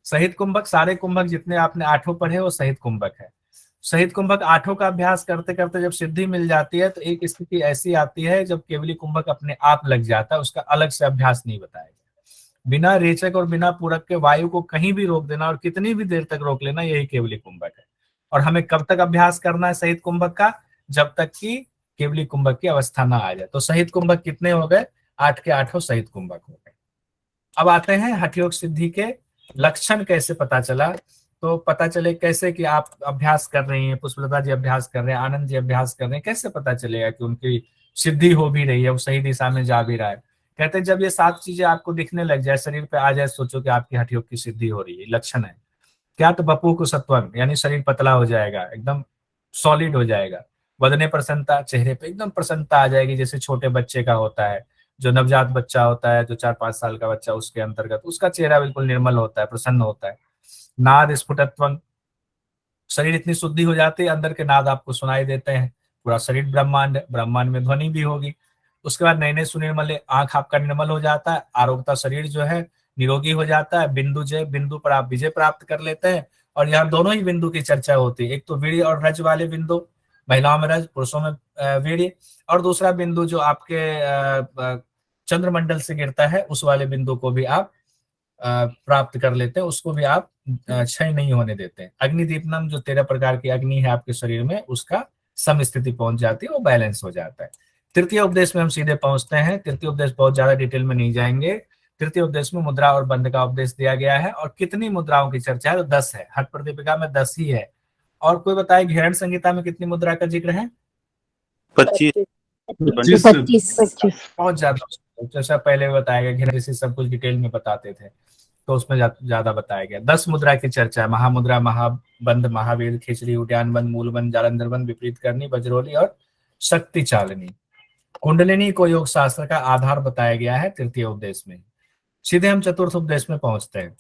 सहित कुंभक, सारे कुंभक जितने आपने 8 पढ़े वो सहित कुंभक है। सहित कुंभक 8 का अभ्यास करते करते जब सिद्धि मिल जाती है, तो एक स्थिति ऐसी आती है जब केवली कुंभक अपने आप लग जाता है, उसका अलग से अभ्यास नहीं बताया गया। बिना रेचक और बिना पूरक के वायु को कहीं भी रोक देना और कितनी भी देर तक रोक लेना, यही केवली कुंभक है। और हमें कब तक अभ्यास करना है सहित कुंभक का, जब तक कि केवली कुंभक की अवस्था ना आ जाए। तो सहित कुंभक कितने हो गए, 8 के 8 सहित कुंभक हो गए। अब आते हैं हठ योग सिद्धि के लक्षण कैसे पता चला। तो पता चले कैसे कि आप अभ्यास कर रही हैं, पुष्पलता जी अभ्यास कर रहे हैं, आनंद जी अभ्यास कर रहे हैं, कैसे पता चलेगा कि उनकी सिद्धि हो भी रही है, वो सही दिशा में जा भी रहा है। कहते हैं जब ये 7 चीजें आपको दिखने लग जाए, शरीर पे आ जाए, सोचो कि आपकी हठ योग की सिद्धि हो रही है। लक्षण है क्या, तो बपू को सत्वन, यानी शरीर पतला हो जाएगा, एकदम सॉलिड हो जाएगा। वदने प्रसन्नता, चेहरे पे एकदम प्रसन्नता आ जाएगी, जैसे छोटे बच्चे का होता है, जो नवजात बच्चा होता है, जो 4-5 साल का बच्चा, उसके अंतर्गत उसका चेहरा बिल्कुल निर्मल होता है, प्रसन्न होता है। नाद स्फुटत्वं, शरीर इतनी शुद्धि हो जाती है, अंदर के नाद आपको सुनाई देते हैं, पूरा शरीर ब्रह्मांड, ब्रह्मांड में ध्वनि भी होगी। उसके बाद नयने सुनिर्मल, आंख आपका निर्मल हो जाता है, आरोग्यता, शरीर जो है निरोगी हो जाता है। बिंदु जय, बिंदु पर आप विजय प्राप्त कर लेते हैं। और यहाँ दोनों ही बिंदु की चर्चा होती है, एक तो वीर्य और रज वाले बिंदु, महिलाओं में रज, पुरुषों में वीर्य, और दूसरा बिंदु जो आपके चंद्रमंडल से गिरता है, उस वाले बिंदु को भी आप प्राप्त कर लेते हैं, उसको भी आप क्षय नहीं होने देते हैं। अग्निदीपनम, जो 13 प्रकार की अग्नि है आपके शरीर में, उसका सम स्थिति पहुंच जाती है, वो बैलेंस हो जाता है। तृतीय उपदेश में हम सीधे पहुंचते हैं। तृतीय उपदेश बहुत ज्यादा डिटेल में नहीं जाएंगे। तृतीय उपदेश में मुद्रा और बंध का उपदेश दिया गया है। और कितनी मुद्राओं की चर्चा है, तो 10 है। हठ प्रदीपिका में 10 ही है। और कोई बताए घेरण संहिता में कितनी मुद्रा का जिक्र है? 25 बहुत ज्यादा। जैसा पहले बताया गया, घेरण ऋषि सब कुछ डिटेल में बताते थे, तो उसमें ज्यादा बताया गया। 10 मुद्रा की चर्चा है, महामुद्रा, महाबंध, महावीर, खिचड़ी, उद्यान बंद, मूल बंद, जालंधर बंद, विपरीत करनी, वज्रोली और शक्ति चालनी। कुंडलिनी को योग शास्त्र का आधार बताया गया है तृतीय उपदेश में। सीधे हम चतुर्थ उपदेश में पहुंचते हैं।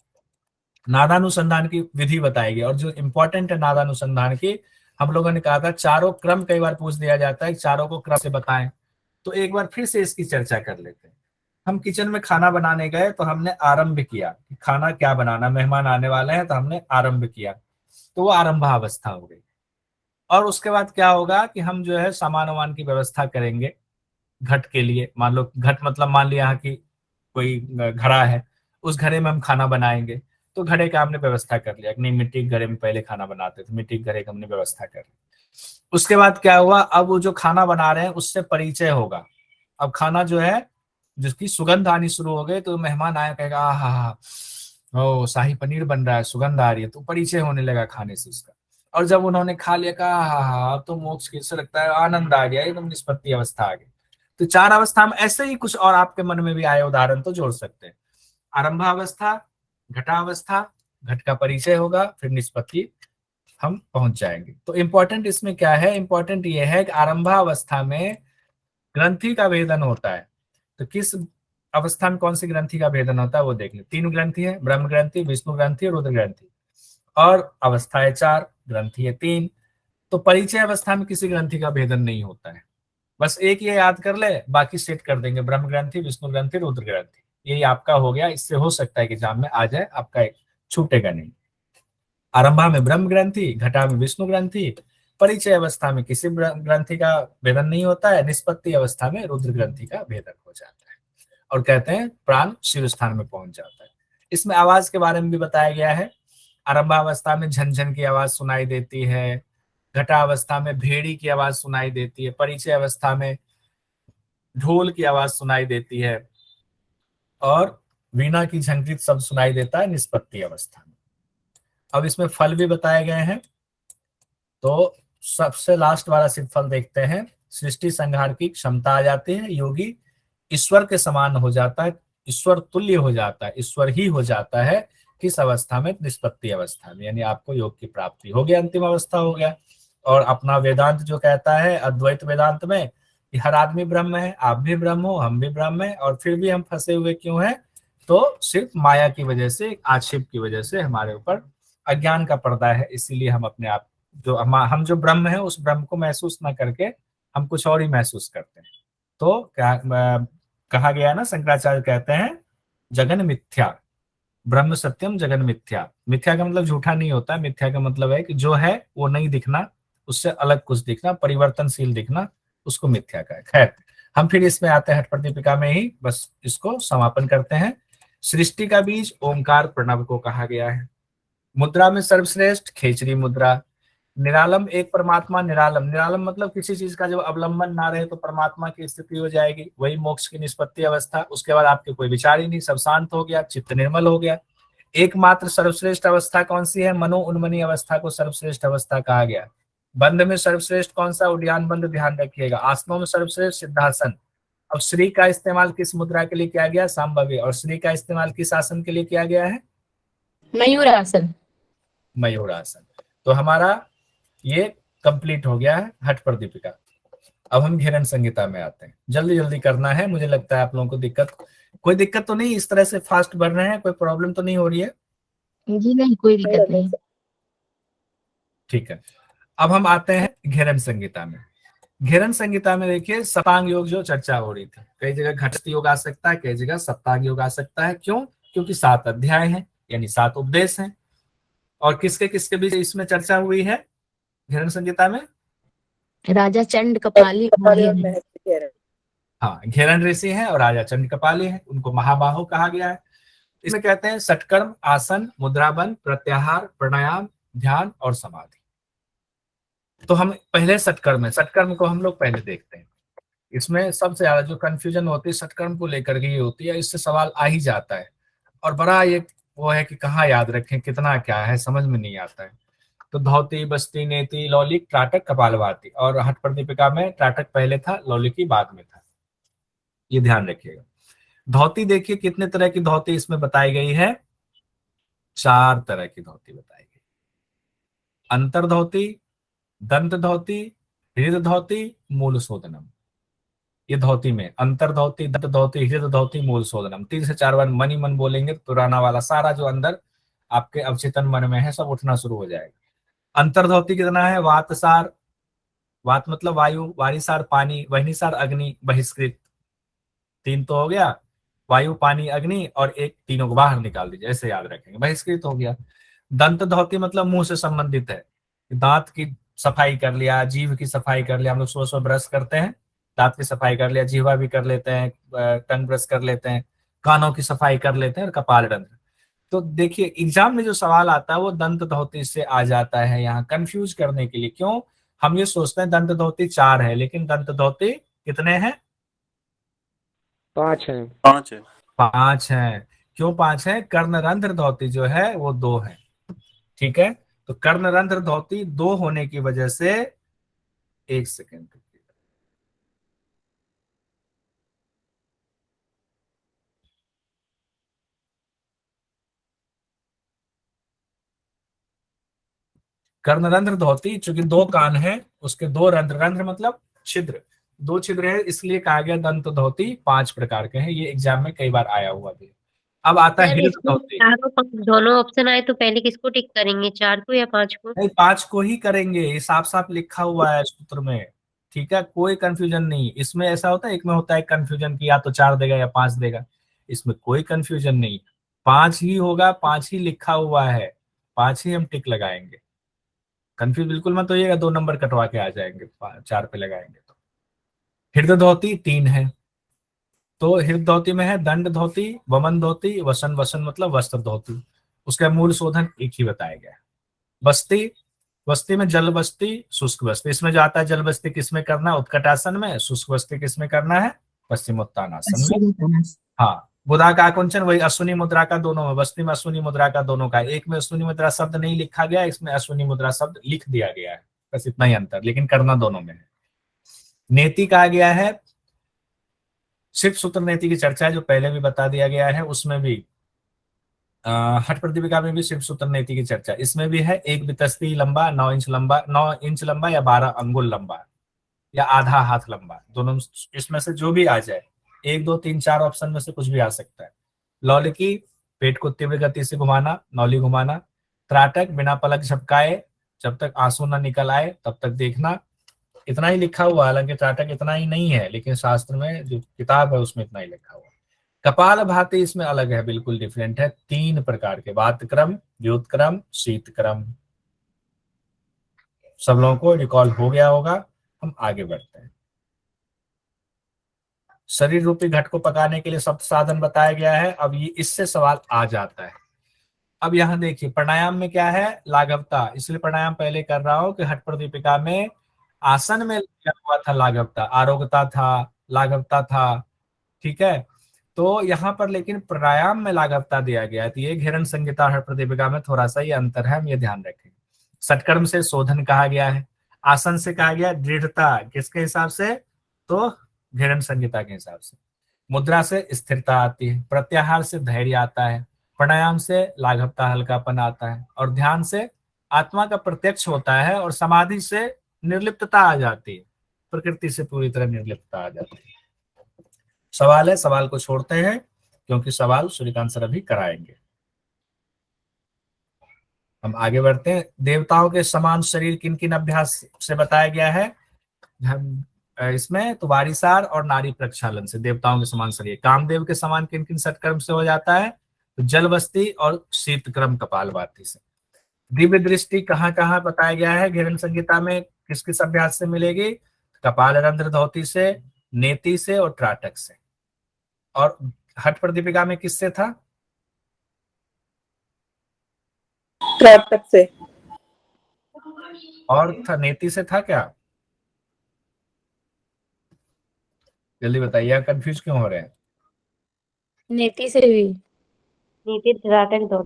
नादानुसंधान की विधि बताई गई, और जो इंपॉर्टेंट है नादानुसंधान की, हम लोगों ने कहा था चारों क्रम कई बार पूछ दिया जाता है, चारों को क्रम से बताएं। तो एक बार फिर से इसकी चर्चा कर लेते हैं। हम किचन में खाना बनाने गए, तो हमने आरंभ किया कि खाना क्या बनाना, मेहमान आने वाले हैं, तो हमने आरंभ किया, तो वो आरंभावस्था हो गई। और उसके बाद क्या होगा कि हम जो है सामान वामान की व्यवस्था करेंगे घट के लिए। मान लो घट मतलब मान लिया यहाँ की कोई घड़ा है, उस घड़े में हम खाना बनाएंगे, तो घड़े का हमने व्यवस्था कर लिया। नहीं, मिट्टी के घड़े में पहले खाना बनाते थे, मिट्टी के घड़े का हमने व्यवस्था कर ली। उसके बाद क्या हुआ, अब वो जो खाना बना रहे हैं उससे परिचय होगा। अब खाना जो है जिसकी सुगंध आनी शुरू हो गई, तो मेहमान आया कहेगा आहा, ओ शाही पनीर बन रहा है, सुगंध आ रही है, तो परिचय होने लगा खाने से उसका। और जब उन्होंने खा लिया, कहा हा, तो मोक्ष कैसे लगता है, आनंद आ गया, एकदम निष्पत्ति अवस्था आ गई। तो 4 अवस्था में ऐसे ही कुछ और आपके मन में भी आए उदाहरण तो जोड़ सकते हैं। आरंभावस्था, घटावस्था, घट का परिचय होगा, फिर निष्पत्ति हम पहुंच जाएंगे। तो इंपॉर्टेंट इसमें क्या है, इंपॉर्टेंट ये है कि आरंभावस्था में ग्रंथि का भेदन होता है। तो किस अवस्था में कौन सी ग्रंथि का भेदन होता है वो देख लें। 3 ग्रंथि है, ब्रह्म ग्रंथि, विष्णु ग्रंथि, रुद्र ग्रंथि। और अवस्थाएं 4, ग्रंथि है 3। तो परिचय अवस्था में किसी ग्रंथि का भेदन नहीं होता है। बस एक ये याद कर ले, बाकी सेट कर देंगे, ब्रह्म ग्रंथि, विष्णु ग्रंथि, रुद्र ग्रंथि, यही आपका हो गया। इससे हो सकता है कि एग्जाम में आ जाए, आपका एक छूटेगा नहीं। आरंभा में ब्रह्म ग्रंथि, घटा में विष्णु ग्रंथि, परिचय अवस्था में किसी ग्रंथि का भेदन नहीं होता है, निष्पत्ति अवस्था में रुद्र ग्रंथि का भेदन हो जाता है और कहते हैं प्राण शिव स्थान में पहुंच जाता है। इसमें आवाज के बारे में भी बताया गया है। आरंभावस्था में झनझन की आवाज सुनाई देती है, घटावस्था में भेड़ी की आवाज सुनाई देती है, परिचय अवस्था में ढोल की आवाज सुनाई देती है और वीणा की झंकृत शब्द सुनाई देता है निष्पत्ति अवस्था में। अब इसमें फल भी बताए गए हैं, तो सबसे लास्ट वाला सिर्फ फल देखते हैं। सृष्टि संहार की क्षमता आ जाती है, योगी ईश्वर के समान हो जाता है, ईश्वर तुल्य हो जाता है, ईश्वर ही हो जाता है। किस अवस्था में? निष्पत्ति अवस्था में, यानी आपको योग की प्राप्ति हो गया, अंतिम अवस्था हो गया। और अपना वेदांत जो कहता है, अद्वैत वेदांत में, कि हर आदमी ब्रह्म है, आप भी ब्रह्म हो, हम भी ब्रह्म है, और फिर भी हम फंसे हुए क्यों हैं? तो सिर्फ माया की वजह से, आक्षेप की वजह से हमारे ऊपर अज्ञान का पर्दा है। इसीलिए हम अपने आप हम जो ब्रह्म है उस ब्रह्म को महसूस ना करके हम कुछ और ही महसूस करते हैं। तो क्या कहा गया ना, शंकराचार्य कहते हैं जगन मिथ्या, ब्रह्म सत्यम जगन मिथ्या। मिथ्या का मतलब झूठा नहीं होता है, मिथ्या का मतलब है कि जो है वो नहीं दिखना, उससे अलग कुछ दिखना, परिवर्तनशील दिखना, उसको मिथ्या का है। खैर, हम फिर इसमें आते हैं हठ प्रदीपिका में ही, बस इसको समापन करते हैं। सृष्टि का बीज ओंकार प्रणव को कहा गया है। मुद्रा में सर्वश्रेष्ठ खेचरी मुद्रा। निरालम एक परमात्मा, निरालम, निरालम मतलब किसी चीज का जब अवलंबन ना रहे तो परमात्मा की स्थिति हो जाएगी, वही मोक्ष की निष्पत्ति अवस्था। उसके बाद आपके कोई विचार ही नहीं, सब शांत हो गया, चित्त निर्मल हो गया। एकमात्र सर्वश्रेष्ठ अवस्था कौन सी है? मनो उन्मनी अवस्था को सर्वश्रेष्ठ अवस्था कहा गया। बंध में सर्वश्रेष्ठ कौन सा? उद्यान बंध, ध्यान रखिएगा। आसनों में सर्वश्रेष्ठ सिद्धासन। अब श्री का इस्तेमाल किस मुद्रा के लिए किया गया? सांभवी। और श्री का इस्तेमाल किस आसन के लिए किया गया है? मयूरासन। मयूरासन। तो हमारा ये कंप्लीट हो गया है हठ प्रदीपिका। अब हम घेरन संहिता में आते हैं। जल्दी जल्दी करना है, मुझे लगता है आप लोगों को कोई दिक्कत तो नहीं, इस तरह से फास्ट बढ़ रहे हैं, कोई प्रॉब्लम तो नहीं हो रही है? जी नहीं, कोई दिक्कत नहीं। ठीक है, अब हम आते हैं घेरन संहिता में। घेरन संहिता में देखिए सप्तांग योग जो चर्चा हो रही थी, कई जगह घटस्थ योग आ सकता है, कई जगह सप्तांग योग आ सकता है। क्यों? क्योंकि 7 अध्याय हैं, यानी 7 उपदेश हैं। और किसके किसके बीच इसमें चर्चा हुई है घेरन संहिता में? राजा चंड कपाली और घेरन। हाँ, घेरन ऋषि हैं और राजा चंड कपाली हैं, उनको महाबाहो कहा गया है। इसमें कहते हैं षटकर्म, आसन, मुद्राबंध, प्रत्याहार, प्राणायाम, ध्यान और समाधि। तो हम पहले षटकर्म है, षटकर्म को हम लोग पहले देखते हैं। इसमें सबसे ज्यादा जो कंफ्यूजन होती है षटकर्म को लेकर के ये होती है, इससे सवाल आ ही जाता है और बड़ा ये वो है कि कहाँ याद रखें, कितना क्या है, समझ में नहीं आता है। तो धौती, बस्ती, नेति, लौलिक, त्राटक, कपालभाति। और हठ प्रदीपिका में त्राटक पहले था, लौलिकी बाद में था, ये ध्यान रखिएगा। धौती देखिए कितने तरह की धौती इसमें बताई गई है? 4 तरह की धौती बताई गई। अंतर धौती, दंत धौती, हृद धौती, मूल शोधनम। ये धौती में अंतर धौती, दंत धौती, हृद धौती, मूल शोधनम 3 से 4 बार मनी मन बोलेंगे, पुराना वाला सारा जो अंदर आपके अवचेतन मन में है सब उठना शुरू हो जाएगा। अंतर्धौती कितना है? वातसार, वात मतलब वायु, वारिसार पानी, वहनीसार अग्नि, बहिष्कृत। 3 तो हो गया, वायु, पानी, अग्नि, और एक, तीनों को बाहर निकाल दीजिए, ऐसे याद रखेंगे, बहिष्कृत हो गया। दंत धौती मतलब मुंह से संबंधित है, दांत की सफाई कर लिया, जीभ की सफाई कर लिया, हम लोग सुबह सुबह ब्रश करते हैं, दांत की सफाई कर लिया, जीवा भी कर लेते हैं, टंग ब्रश कर लेते हैं, कानों की सफाई कर लेते हैं, और कपाल रंध्र। तो देखिए एग्जाम में जो सवाल आता है वो दंत धौती से आ जाता है, यहाँ कंफ्यूज करने के लिए। क्यों? हम ये सोचते हैं दंत धौती 4 है, लेकिन दंत धौती कितने हैं? 5 है। 5 है। 5 है। क्यों 5 है? कर्णरंध्र धौती जो है वो 2 है। ठीक है, तो कर्णरंध्र धौती 2 होने की वजह से, एक सेकेंड, कर्णरंध्र धौती, चूंकि 2 कान है, उसके 2 रंध्र, रंध्र मतलब छिद्र, 2 छिद्र है, इसलिए कहा गया दंत धौती 5 प्रकार के हैं। ये एग्जाम में कई बार आया हुआ भी। अब आता है हृद धौती। दोनों ऑप्शन आए तो पहले किसको टिक करेंगे, 4 को या 5 को? नहीं, 5 को ही करेंगे, ये साफ साफ लिखा हुआ है सूत्र में। ठीक है, कोई कंफ्यूजन नहीं इसमें। ऐसा होता है एक में होता है कंफ्यूजन कि या तो 4 देगा या 5 देगा, इसमें कोई कंफ्यूजन नहीं, 5 ही होगा, 5 ही लिखा हुआ है, 5 ही हम टिक लगाएंगे। कंफ्यूज बिल्कुल मत होइएगा, 2 नंबर कटवा के आ जाएंगे, 4 पे लगाएंगे तो। हृदय धोती 3 है, तो हृदय धोती में है दंड धोती, वमन धोती, वसन, वसन मतलब वस्त्र धोती। उसका मूल शोधन एक ही बताया गया है। बस्ती, बस्ती में जल बस्ती, शुष्क बस्ती। इसमें जो आता है जल बस्ती किसमें करना है? उत्कटासन में। शुष्क बस्ती किसमें करना है? पश्चिमोत्तानासन में। हाँ, बुधा का आकुंचन वही अश्विनी मुद्रा का दोनों में, बस्ती में अश्विनी मुद्रा का दोनों का। एक में अश्विनी मुद्रा शब्द नहीं लिखा गया, इसमें अश्विनी मुद्रा शब्द लिख दिया गया है, बस इतना ही अंतर, लेकिन करना दोनों में है। नेति कहा गया है, शिव सूत्र नेति की चर्चा है जो पहले भी बता दिया गया है, उसमें भी हठ प्रतिपिका में भी शिव सूत्र नेति की चर्चा इसमें भी है। 1 बितस्ती लंबा, 9 इंच लंबा, 9 इंच लंबा या 12 अंगुल लंबा या आधा हाथ लंबा, दोनों इसमें से जो भी आ जाए, 1 2 3 4 ऑप्शन में से कुछ भी आ सकता है। लौलिकी, पेट को तीव्र गति से घुमाना, नौली घुमाना। त्राटक, बिना पलक झपकाए जब तक आंसू न निकल आए तब तक देखना। इतना ही लिखा हुआ, हालांकि त्राटक इतना ही नहीं है, लेकिन शास्त्र में जो किताब है उसमें इतना ही लिखा हुआ। कपाल भाती इसमें अलग है, बिल्कुल डिफरेंट है। 3 प्रकार के, वात क्रम, व्युत क्रम, शीत क्रम। सब लोगों को रिकॉल हो गया होगा। हम आगे बढ़ते हैं। शरीर रूपी घट को पकाने के लिए शब्द साधन बताया गया है। अब ये इससे सवाल आ जाता है। अब यहां देखिए, प्राणायाम में क्या है? लाघवता, इसलिए प्राणायाम पहले कर रहा हूं कि हठ प्रदीपिका में आसन में लिखा हुआ था लाघवता, आरोग्यता था, लाघवता था, ठीक है। तो यहाँ पर लेकिन प्राणायाम में लाघवता दिया गया है, तो ये घेरन संहिता हठ प्रदीपिका में थोड़ा सा ये अंतर है, हम ये ध्यान रखें। सटकर्म से शोधन कहा गया है, आसन से कहा गया दृढ़ता, किसके हिसाब से? तो घेरन संहिता के हिसाब से। मुद्रा से स्थिरता आती है, प्रत्याहार से धैर्य आता है, प्राणायाम से लाघवता हल्कापन आता है, और ध्यान से आत्मा का प्रत्यक्ष होता है, और समाधि से निर्लिप्तता आ जाती है, प्रकृति से पूरी तरह निर्लिप्तता आ जाती है। सवाल है, सवाल को छोड़ते हैं क्योंकि सवाल सूर्यकांत सर अभी कराएंगे। हम आगे बढ़ते हैं। देवताओं के समान शरीर किन किन अभ्यास से बताया गया है? हम इसमें तो वारिसार और नारी प्रक्षालन से देवताओं के समान शरीर। कामदेव के समान किन किन सत्कर्म से हो जाता है? तो जल बस्ती और शीतक्रम कपालभाति से। दिव्य दृष्टि कहाँ कहाँ बताया गया है घेरन संहिता में? किस किस अभ्यास से मिलेगी? कपाल रंध्र धोती से, नेति से और त्राटक से। और हठ प्रदीपिका में किससे था? त्राटक से। और था नेति से था क्या? जल्दी बताइए, कंफ्यूज क्यों हो रहे हैं? नेति से भी। नीति त्राटक दो।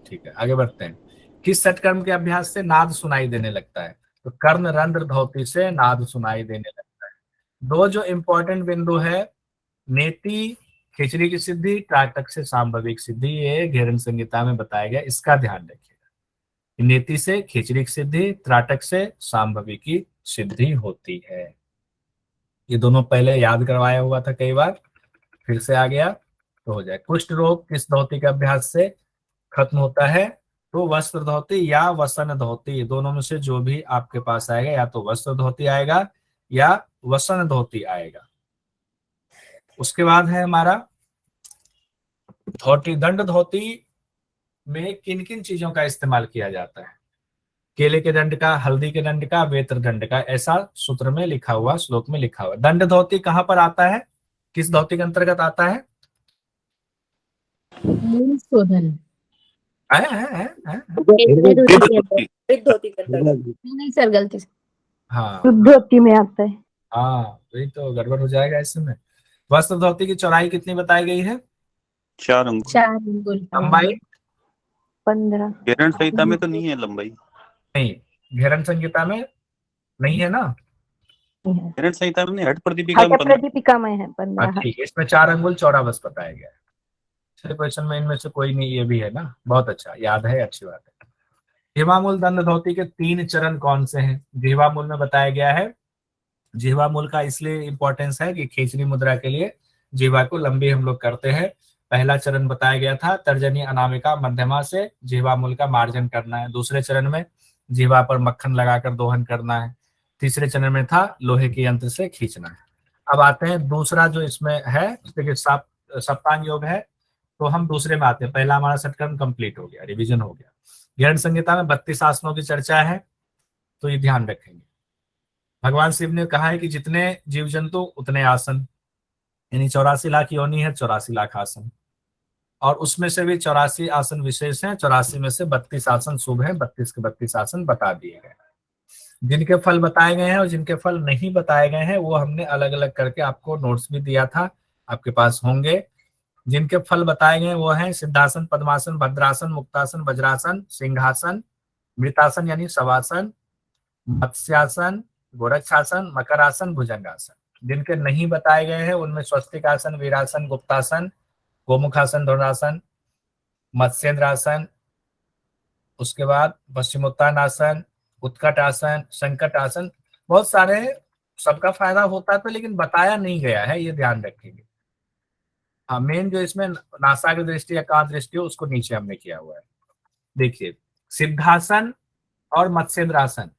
ठीक है, आगे बढ़ते हैं। किस सटकर्म के अभ्यास से नाद सुनाई देने लगता है? तो कर्ण रंध्र धोती से नाद सुनाई देने लगता है। 2 जो इंपॉर्टेंट बिंदु है, नेति खिचड़ी की सिद्धि, त्राटक से सांभविक सिद्धि, ये घेरन संहिता में बताया गया, इसका ध्यान रखिएगा। नेति से खिचड़ी की सिद्धि, त्राटक से सांभविक की सिद्धि होती है। ये दोनों पहले याद करवाया हुआ था कई बार, फिर से आ गया तो हो जाए। कुष्ठ रोग किस धोती के अभ्यास से खत्म होता है? तो वस्त्र धोती या वसन धोती, दोनों में से जो भी आपके पास आएगा, या तो वस्त्र धोती आएगा या वसन धोती आएगा। उसके बाद है हमारा धोती। दंड धोती में किन किन चीजों का इस्तेमाल किया जाता है? केले के दंड का, हल्दी के दंड का, वेत्र दंड का, ऐसा सूत्र में लिखा हुआ, श्लोक में लिखा हुआ। दंड धोती कहां पर आता है? किस धोती के अंतर्गत आता है? मूल शोधन। नहीं सर, गलती से। हाँ धोती में आता है। हाँ, वही तो गड़बड़ हो जाएगा इसमें। वस्त्र धोती की चौड़ाई कितनी बताई गई है? 4 अंगुल। 4 अंगुल। लंबाई 15। घेरन संहिता में तो नहीं है लंबाई। नहीं, घेरन संहिता में नहीं है ना। घेरन संहिता में नहीं, हठ प्रदीपिका हठ में 15। प्रदीपिका में है 15। ठीक है, इसमें 4 अंगुल चौड़ा बस बताया गया है। क्वेश्चन में इनमें से कोई नहीं, ये भी है ना, बहुत अच्छा याद है, अच्छी बात है। जिह्वामूल दंड धोती के 3 चरण कौन से हैं? जिह्वामूल में बताया गया है। जिह्वामूल का इसलिए इंपॉर्टेंस है कि खींचनी मुद्रा के लिए जिह्वा को लंबी हम लोग करते हैं। पहला चरण बताया गया था तर्जनी अनामिका मध्यमा से जिह्वामूल का मार्जन करना है। दूसरे चरण में जिह्वा पर मक्खन लगाकर दोहन करना है। तीसरे चरण में था लोहे के यंत्र से खींचना है। अब आते हैं दूसरा जो इसमें है, देखिए सप्तांग योग है, तो हम दूसरे में आते हैं। पहला हमारा षटकर्म कंप्लीट हो गया, रिवीजन हो गया। हिरण संहिता में 32 आसनों की चर्चा है, तो ये ध्यान रखेंगे। भगवान शिव ने कहा है कि जितने जीव जंतु उतने आसन, यानी 84 लाख योनि है, 84 लाख आसन, और उसमें से भी 84 आसन विशेष हैं। 84 में से 32 आसन शुभ हैं, 32 के 32 आसन बता दिए गए। जिनके फल बताए गए हैं और जिनके फल नहीं बताए गए हैं वो हमने अलग अलग करके आपको नोट्स भी दिया था, आपके पास होंगे। जिनके फल बताए गए वो हैं सिद्धासन, पद्मासन, भद्रासन, मुक्तासन, वज्रासन, सिंहासन, मृतासन यानी शवासन, मत्स्यासन, गोरक्षासन, मकरासन, भुजंगासन। जिनके नहीं बताए गए हैं उनमें स्वस्तिक आसन, वीरासन, गुप्तासन, गोमुखासन, धनुरासन, मत्स्येंद्रासन, उसके बाद पश्चिमोत्तानासन, उत्कट आसन, संकट आसन, बहुत सारे। सबका फायदा होता था लेकिन बताया नहीं गया है, ये ध्यान रखेंगे। हाँ, मेन जो इसमें नासाग्र दृष्टि या कांत दृष्टि हो उसको नीचे हमने किया हुआ है। देखिए, सिद्धासन और मत्स्येंद्रासन,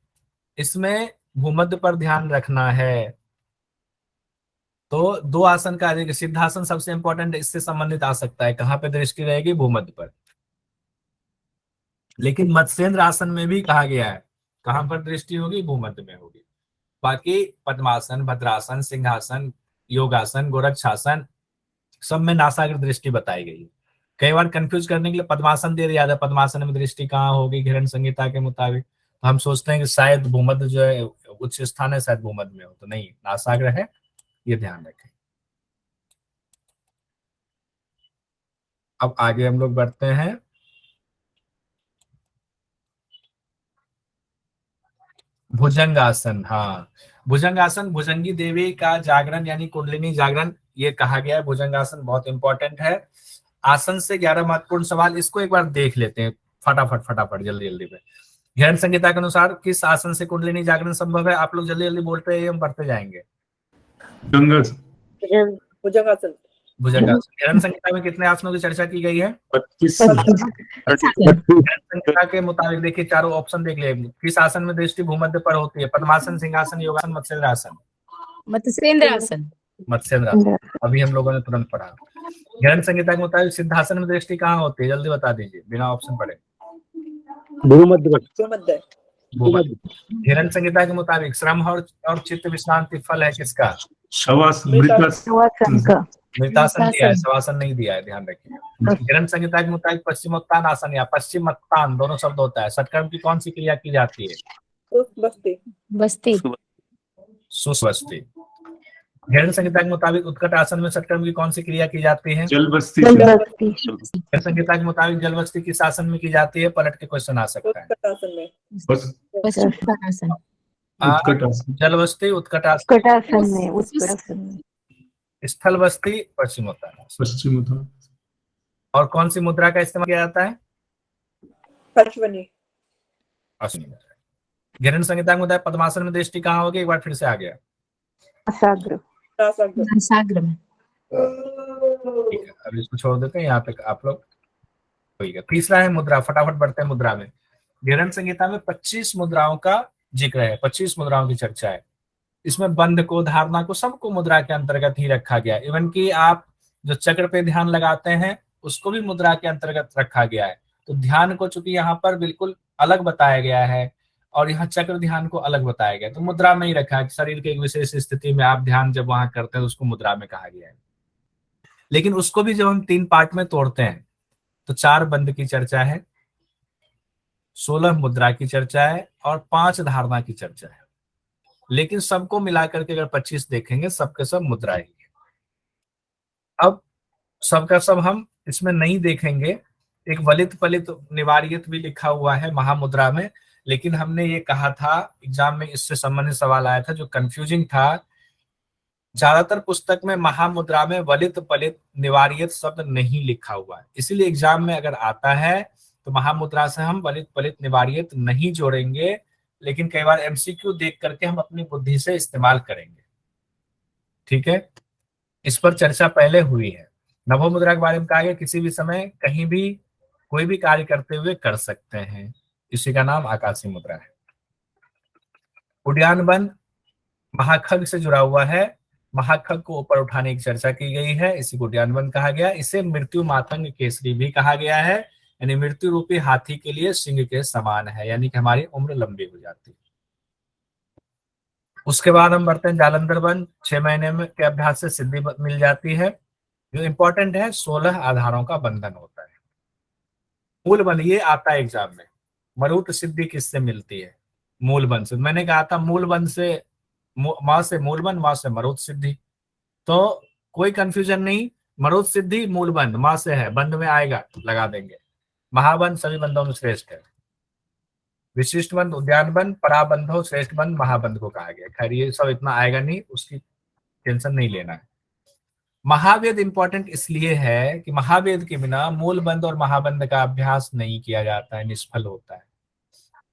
इसमें भूमध्य पर ध्यान रखना है। तो दो आसन का देखिए, सिद्धासन सबसे इंपॉर्टेंट, इससे संबंधित आ सकता है। कहाँ पे दृष्टि रहेगी? भूमध्य पर। लेकिन मत्स्येंद्र आसन में भी कहा गया है कहां पर दृष्टि होगी? भूमध्य में होगी। बाकी पद्मासन, भद्रासन, सिंहासन, योगासन, गोरक्षासन, सब में नासाग्र दृष्टि बताई गई है। कई बार कंफ्यूज करने के लिए पद्मासन दे दिया था, पद्मासन में दृष्टि कहाँ होगी हिरण संहिता के मुताबिक, तो हम सोचते हैं कि शायद भूमध्य जो है उच्च स्थान है, शायद भूमध्य में हो, तो नहीं, नासाग्र है, ये ध्यान रखें। अब आगे हम लोग बढ़ते हैं। भुजंगासन, हाँ, भुजंगासन, भुजंगी देवी का जागरण यानी कुंडलिनी जागरण, ये कहा गया है। भुजंगासन बहुत इंपॉर्टेंट है। आसन से 11 महत्वपूर्ण सवाल, इसको एक बार देख लेते हैं फटाफट फटाफट, जल्दी जल्दी में। हिरण संहिता के अनुसार किस आसन से कुंडलिनी जागरण संभव है? आप लोग जल्दी जल्दी बोलते हैं, हम बढ़ते जाएंगे। भुजंगासन। भुजंगासन। हिरण संहिता में कितने आसनों की चर्चा की गई है? 25। हिरण संहिता के मुताबिक देखिए, चारों ऑप्शन देख ले। किस आसन में दृष्टि भूमध्य पर होती है? पद्मासन, सिंहासन, योगासन, मत्स्येंद्रासन। मत्स्येंद्रासन। मत्स्येंद्रासन अभी हम लोगों ने तुरंत पढ़ा। हिरण संहिता के मुताबिक सिद्धासन में दृष्टि कहाँ होती है? जल्दी बता दीजिए बिना ऑप्शन पढ़े। भूमध्य। हिरण संहिता के मुताबिक श्रम और चित्त विश्रांति फल है किसका? शवासन का। मृतासन दिया है, शवासन नहीं दिया है, ध्यान रखिए। हिरण संहिता के मुताबिक पश्चिमोत्तान आसन या पश्चिमोत्तान दोनों शब्द होता है। षटकर्म की कौन सी क्रिया की जाती है? बस्ती। सुस्वस्ति। हिरण संहिता के मुताबिक उत्कट आसन में षटकर्म की कौन सी क्रिया की जाती है? जलबस्ती। हिरण संहिता के मुताबिक जलबस्ती किस आसन में की जाती है? पलट के क्वेश्चन आ सकता है। पश्चिमोत्तानासन। जलबस्ती उत्कट आसन उत्कटासन में। स्थल बस्ती पश्चिमोत्तान। और कौन सी मुद्रा का इस्तेमाल किया जाता है? अश्विनी। हिरण संहिता के मुताबिक पद्मासन में दृष्टि कहाँ होगी? एक बार फिर से आ गया। नासाग्र में। ठीक है, अब इसको छोड़ देते हैं, यहाँ पे आप लोग। ठीक है, तीसरा है मुद्रा। फटाफट बढ़ते हैं मुद्रा में। हिरण संहिता में 25 मुद्राओं का जिक्र है, 25 मुद्राओं की चर्चा है। इसमें बंध को, धारणा को, सबको मुद्रा के अंतर्गत ही रखा गया। इवन कि आप जो चक्र पे ध्यान लगाते हैं उसको भी मुद्रा के अंतर्गत रखा गया है। तो ध्यान को चूंकि यहाँ पर बिल्कुल अलग बताया गया है और यहाँ चक्र ध्यान को अलग बताया गया, तो मुद्रा में ही रखा है। शरीर के एक विशेष स्थिति में आप ध्यान जब वहां करते हैं तो उसको मुद्रा में कहा गया है। लेकिन उसको भी जब हम 3 पार्ट में तोड़ते हैं तो 4 बंध की चर्चा है, 16 मुद्रा की चर्चा है और 5 धारणा की चर्चा है। लेकिन सबको मिलाकर के अगर 25 देखेंगे, सबके सब मुद्रा ही है। अब सबका सब हम इसमें नहीं देखेंगे। एक वलित पलित निवार्यत भी लिखा हुआ है महामुद्रा में, लेकिन हमने ये कहा था एग्जाम में, इससे संबंधित सवाल आया था जो कंफ्यूजिंग था। ज्यादातर पुस्तक में महामुद्रा में वलित पलित निवार्यत शब्द नहीं लिखा हुआ है, इसीलिए एग्जाम में अगर आता है तो महामुद्रा से हम वलित पलित निवार्यत नहीं जोड़ेंगे, लेकिन कई बार एमसीक्यू देख करके हम अपनी बुद्धि से इस्तेमाल करेंगे। ठीक है, इस पर चर्चा पहले हुई है। नभो मुद्रा के बारे में कहा गया किसी भी समय कहीं भी कोई भी कार्य करते हुए कर सकते हैं, इसी का नाम आकाशीय मुद्रा है। उड्डयन बन महाखग से जुड़ा हुआ है, महाखग को ऊपर उठाने की चर्चा की गई है, इसी को उद्यानवन कहा गया। इसे मृत्यु मातंग केसरी भी कहा गया है, यानी मृत्यु रूपी हाथी के लिए सिंह के समान है, यानी कि हमारी उम्र लंबी हो जाती है। उसके बाद हम बढ़ते हैं जालंधर वन। 6 महीने में के अभ्यास से सिद्धि मिल जाती है। जो इंपॉर्टेंट है 16 आधारों का बंधन होता है। मूल बन ये आता है एग्जाम में, मरुत सिद्धि किससे मिलती है? मूल बन से। मैंने कहा था मूल बन से मां से मूल बन, मां से मरुत सिद्धि, तो कोई कंफ्यूजन नहीं। मरुत सिद्धि मूल बंध मां से है, बंध में आएगा लगा देंगे। महाबंध सभी बंधों में श्रेष्ठ है। विशिष्ट बंध उद्यान बंध, पराबंधो श्रेष्ठ बंध महाबंध को कहा गया। खैर ये सब इतना आएगा नहीं, उसकी टेंशन नहीं लेना है। महावेद इंपॉर्टेंट इसलिए है कि महावेद के बिना मूल बंध और महाबंध का अभ्यास नहीं किया जाता है, निष्फल होता है।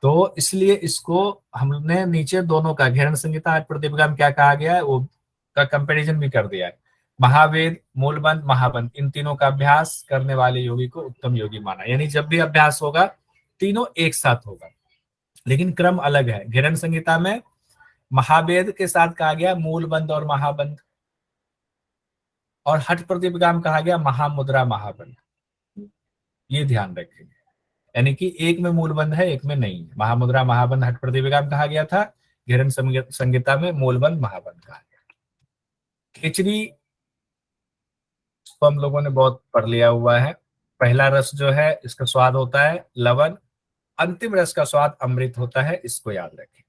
तो इसलिए इसको हमने नीचे दोनों का घेरण संहिता हठ प्रतिपदा में क्या कहा गया है वो का कंपैरिजन भी कर दिया है। महावेद, मूलबंध, महाबंध, इन तीनों का अभ्यास करने वाले योगी को उत्तम योगी माना। यानी जब भी अभ्यास होगा तीनों एक साथ होगा, लेकिन क्रम अलग है। घेरण संहिता में महावेद के साथ कहा गया मूलबंध और महाबंध, और हठ प्रतिपदा में कहा गया महामुद्रा महाबंध। ये ध्यान रखेंगे, यानी कि एक में मूलबंध है, एक में नहीं है। महामुद्रा महाबंध हठ प्रतिपदा में कहा गया था, घेरण संहिता में मूलबंध महाबंध कहा गया। खिचड़ी तो हम लोगों ने बहुत पढ़ लिया हुआ है। पहला रस जो है इसका स्वाद होता है लवण, अंतिम रस का स्वाद अमृत होता है, इसको याद रखें।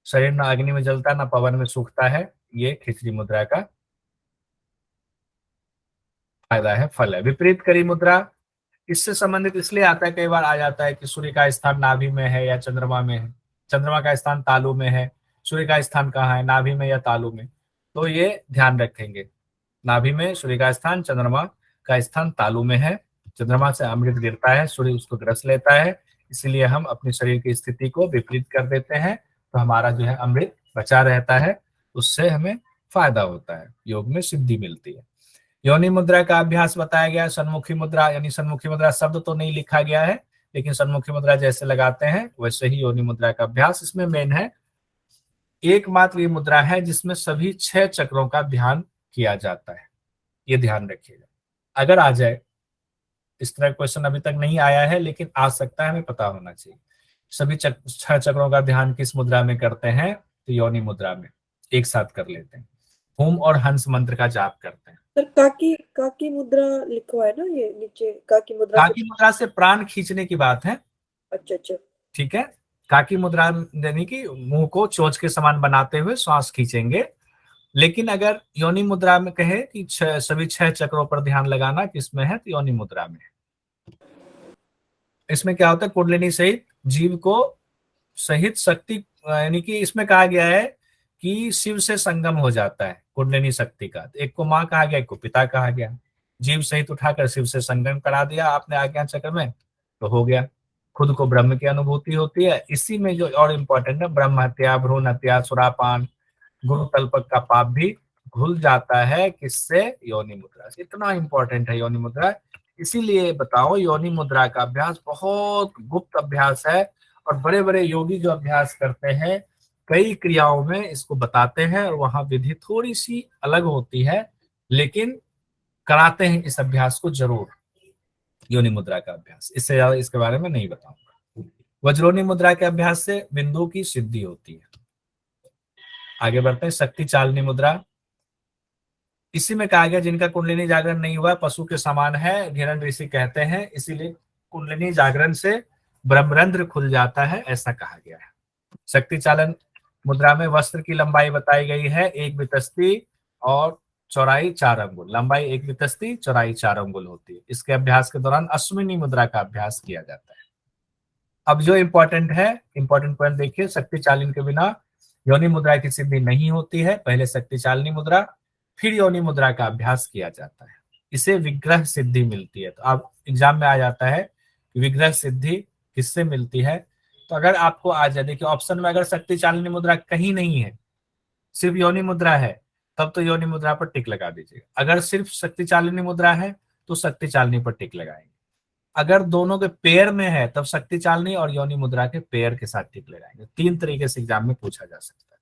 शरीर न अग्नि में जलता न पवन में सूखता है, ये खिचड़ी मुद्रा का फायदा है, फल है। विपरीत करी मुद्रा इससे संबंधित इसलिए आता है, कई बार आ जाता है कि सूर्य का स्थान नाभि में है या चंद्रमा में है, चंद्रमा का स्थान तालु में है, सूर्य का स्थान कहाँ है, नाभि में या तालु में। तो ये ध्यान रखेंगे, नाभि में सूर्य का स्थान, चंद्रमा का स्थान तालु में है। चंद्रमा से अमृत गिरता है, सूर्य उसको ग्रस लेता है, इसलिए हम अपने शरीर की स्थिति को विपरीत कर देते हैं, तो हमारा जो है अमृत बचा रहता है, उससे हमें फायदा होता है, योग में सिद्धि मिलती है। योनि मुद्रा का अभ्यास बताया गया। सन्मुखी मुद्रा, यानी सन्मुखी मुद्रा शब्द तो नहीं लिखा गया है, लेकिन सन्मुखी मुद्रा जैसे लगाते हैं वैसे ही योनि मुद्रा का अभ्यास इसमें मेन है। एकमात्र ये मुद्रा है जिसमें सभी 6 चक्रों का ध्यान किया जाता है, ये ध्यान रखिएगा। अगर आ जाए, इस तरह क्वेश्चन अभी तक नहीं आया है लेकिन आ सकता है, हमें पता होना चाहिए। सभी 6 चक्रों का ध्यान किस मुद्रा में करते हैं? तो योनि मुद्रा में एक साथ कर लेते हैं। ओम और हंस मंत्र का जाप करते हैं। सर काकी मुद्रा लिखा है ना, ये नीचे काकी मुद्रा। काकी मुद्रा से प्राण खींचने की बात है। अच्छा, ठीक है। काकी मुद्रा यानी कि मुंह को चोंच के समान बनाते हुए श्वास खींचेंगे। लेकिन अगर योनि मुद्रा में कहे कि सभी 6 चक्रों पर ध्यान लगाना, किसमें है? तो योनि मुद्रा में। इसमें क्या होता है? कुंडलिनी सहित जीव को सहित शक्ति, यानी कि इसमें कहा गया है कि शिव से संगम हो जाता है कुंडलिनी शक्ति का। एक को माँ कहा गया, एक को पिता कहा गया। जीव सहित उठाकर शिव से संगम करा दिया आपने आज्ञा चक्र में, तो हो गया। खुद को ब्रह्म की अनुभूति होती है। इसी में जो और इम्पोर्टेंट है, ब्रह्म हत्या, भ्रूण हत्या, सुरापान, गुरु तल्पक का पाप भी धुल जाता है। किससे? योनि मुद्रा से। इतना इंपॉर्टेंट है योनि मुद्रा। इसीलिए बताओ, योनि मुद्रा का अभ्यास बहुत गुप्त अभ्यास है, और बड़े बड़े योगी जो अभ्यास करते हैं कई क्रियाओं में इसको बताते हैं, और वहां विधि थोड़ी सी अलग होती है, लेकिन कराते हैं इस अभ्यास को जरूर, योनि मुद्रा का अभ्यास। इससे ज्यादा इसके बारे में नहीं बताऊंगा। वज्रोनि मुद्रा के अभ्यास से बिंदु की सिद्धि होती है। आगे बढ़ते हैं। शक्ति चालनी मुद्रा, इसी में कहा गया जिनका कुंडलिनी जागरण नहीं हुआ पशु के समान है, घेरण ऋषि कहते हैं, इसीलिए कुंडलिनी जागरण से ब्रह्मरंध्र खुल जाता है, ऐसा कहा गया है। शक्ति चालन मुद्रा में वस्त्र की लंबाई बताई गई है 1 बितस्ती और चौड़ाई 4 अंगुल। लंबाई 1 बितस्ती, चौड़ाई 4 अंगुल होती है। इसके अभ्यास के दौरान अश्विनी मुद्रा का अभ्यास किया जाता है। अब जो इंपॉर्टेंट है, इंपॉर्टेंट पॉइंट देखिए, शक्ति चालन के बिना योनि मुद्रा की सिद्धि नहीं होती है। पहले शक्ति चालनी मुद्रा, फिर योनि मुद्रा का अभ्यास किया जाता है, इसे विग्रह सिद्धि मिलती है। तो अब एग्जाम में आ जाता है कि विग्रह सिद्धि किससे मिलती है। तो अगर आपको आ जाए, देखिए ऑप्शन में अगर शक्ति चालनी मुद्रा कहीं नहीं है, सिर्फ योनि मुद्रा है, तब तो योनि मुद्रा पर टिक लगा दीजिएगा। अगर सिर्फ शक्ति चालनी मुद्रा है तो शक्ति चालनी पर टिक लगाएंगे। अगर दोनों के पेयर में है तब शक्ति चालनी और योनि मुद्रा के पेयर के साथ टिक लगाएंगे। 3 तरीके से एग्जाम में पूछा जा सकता है।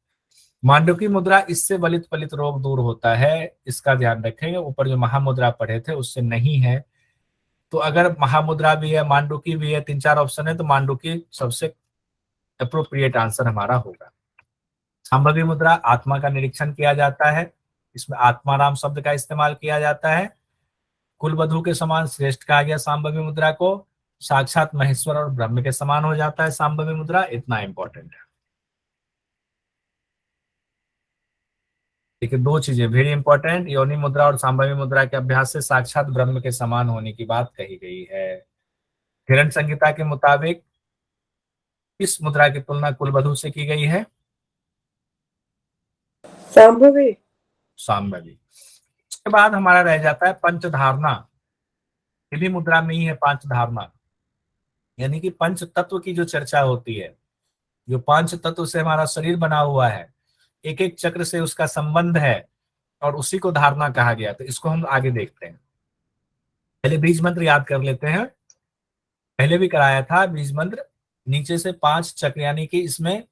मांडुकी मुद्रा, इससे वलित पलित रोग दूर होता है, इसका ध्यान रखेंगे। ऊपर जो महामुद्रा पढ़े थे उससे नहीं है, तो अगर महामुद्रा भी है, मांडुकी भी है, 3-4 ऑप्शन है, तो मांडुकी सबसे अप्रोप्रिएट आंसर हमारा होगा। संभवी मुद्रा, आत्मा का निरीक्षण किया जाता है, इसमें आत्माराम शब्द का इस्तेमाल किया जाता है। कुलवधु के समान श्रेष्ठ कहा गया संभवी मुद्रा को, साक्षात महेश्वर और ब्रह्म के समान हो जाता है संभवी मुद्रा, इतना इंपॉर्टेंट है। देखिए 2 चीजें वेरी इंपॉर्टेंट, योनि मुद्रा और संभवी मुद्रा के अभ्यास से साक्षात ब्रह्म के समान होने की बात कही गई है। हिरण संहिता के मुताबिक इस मुद्रा की तुलना कुलवधु से की गई है, संभवी। संभवी। उसके बाद हमारा रह जाता है पंचधारणा, ये भी मुद्रा में ही है पंचधारणा, यानी कि पंच तत्व की जो चर्चा होती है, जो 5 तत्व से हमारा शरीर बना हुआ है, एक एक चक्र से उसका संबंध है और उसी को धारणा कहा गया। तो इसको हम आगे देखते हैं। पहले बीज मंत्र याद कर लेते हैं, पहले भी कराया था बीज मंत्र। नीचे से 5 चक्र, यानी कि इसमें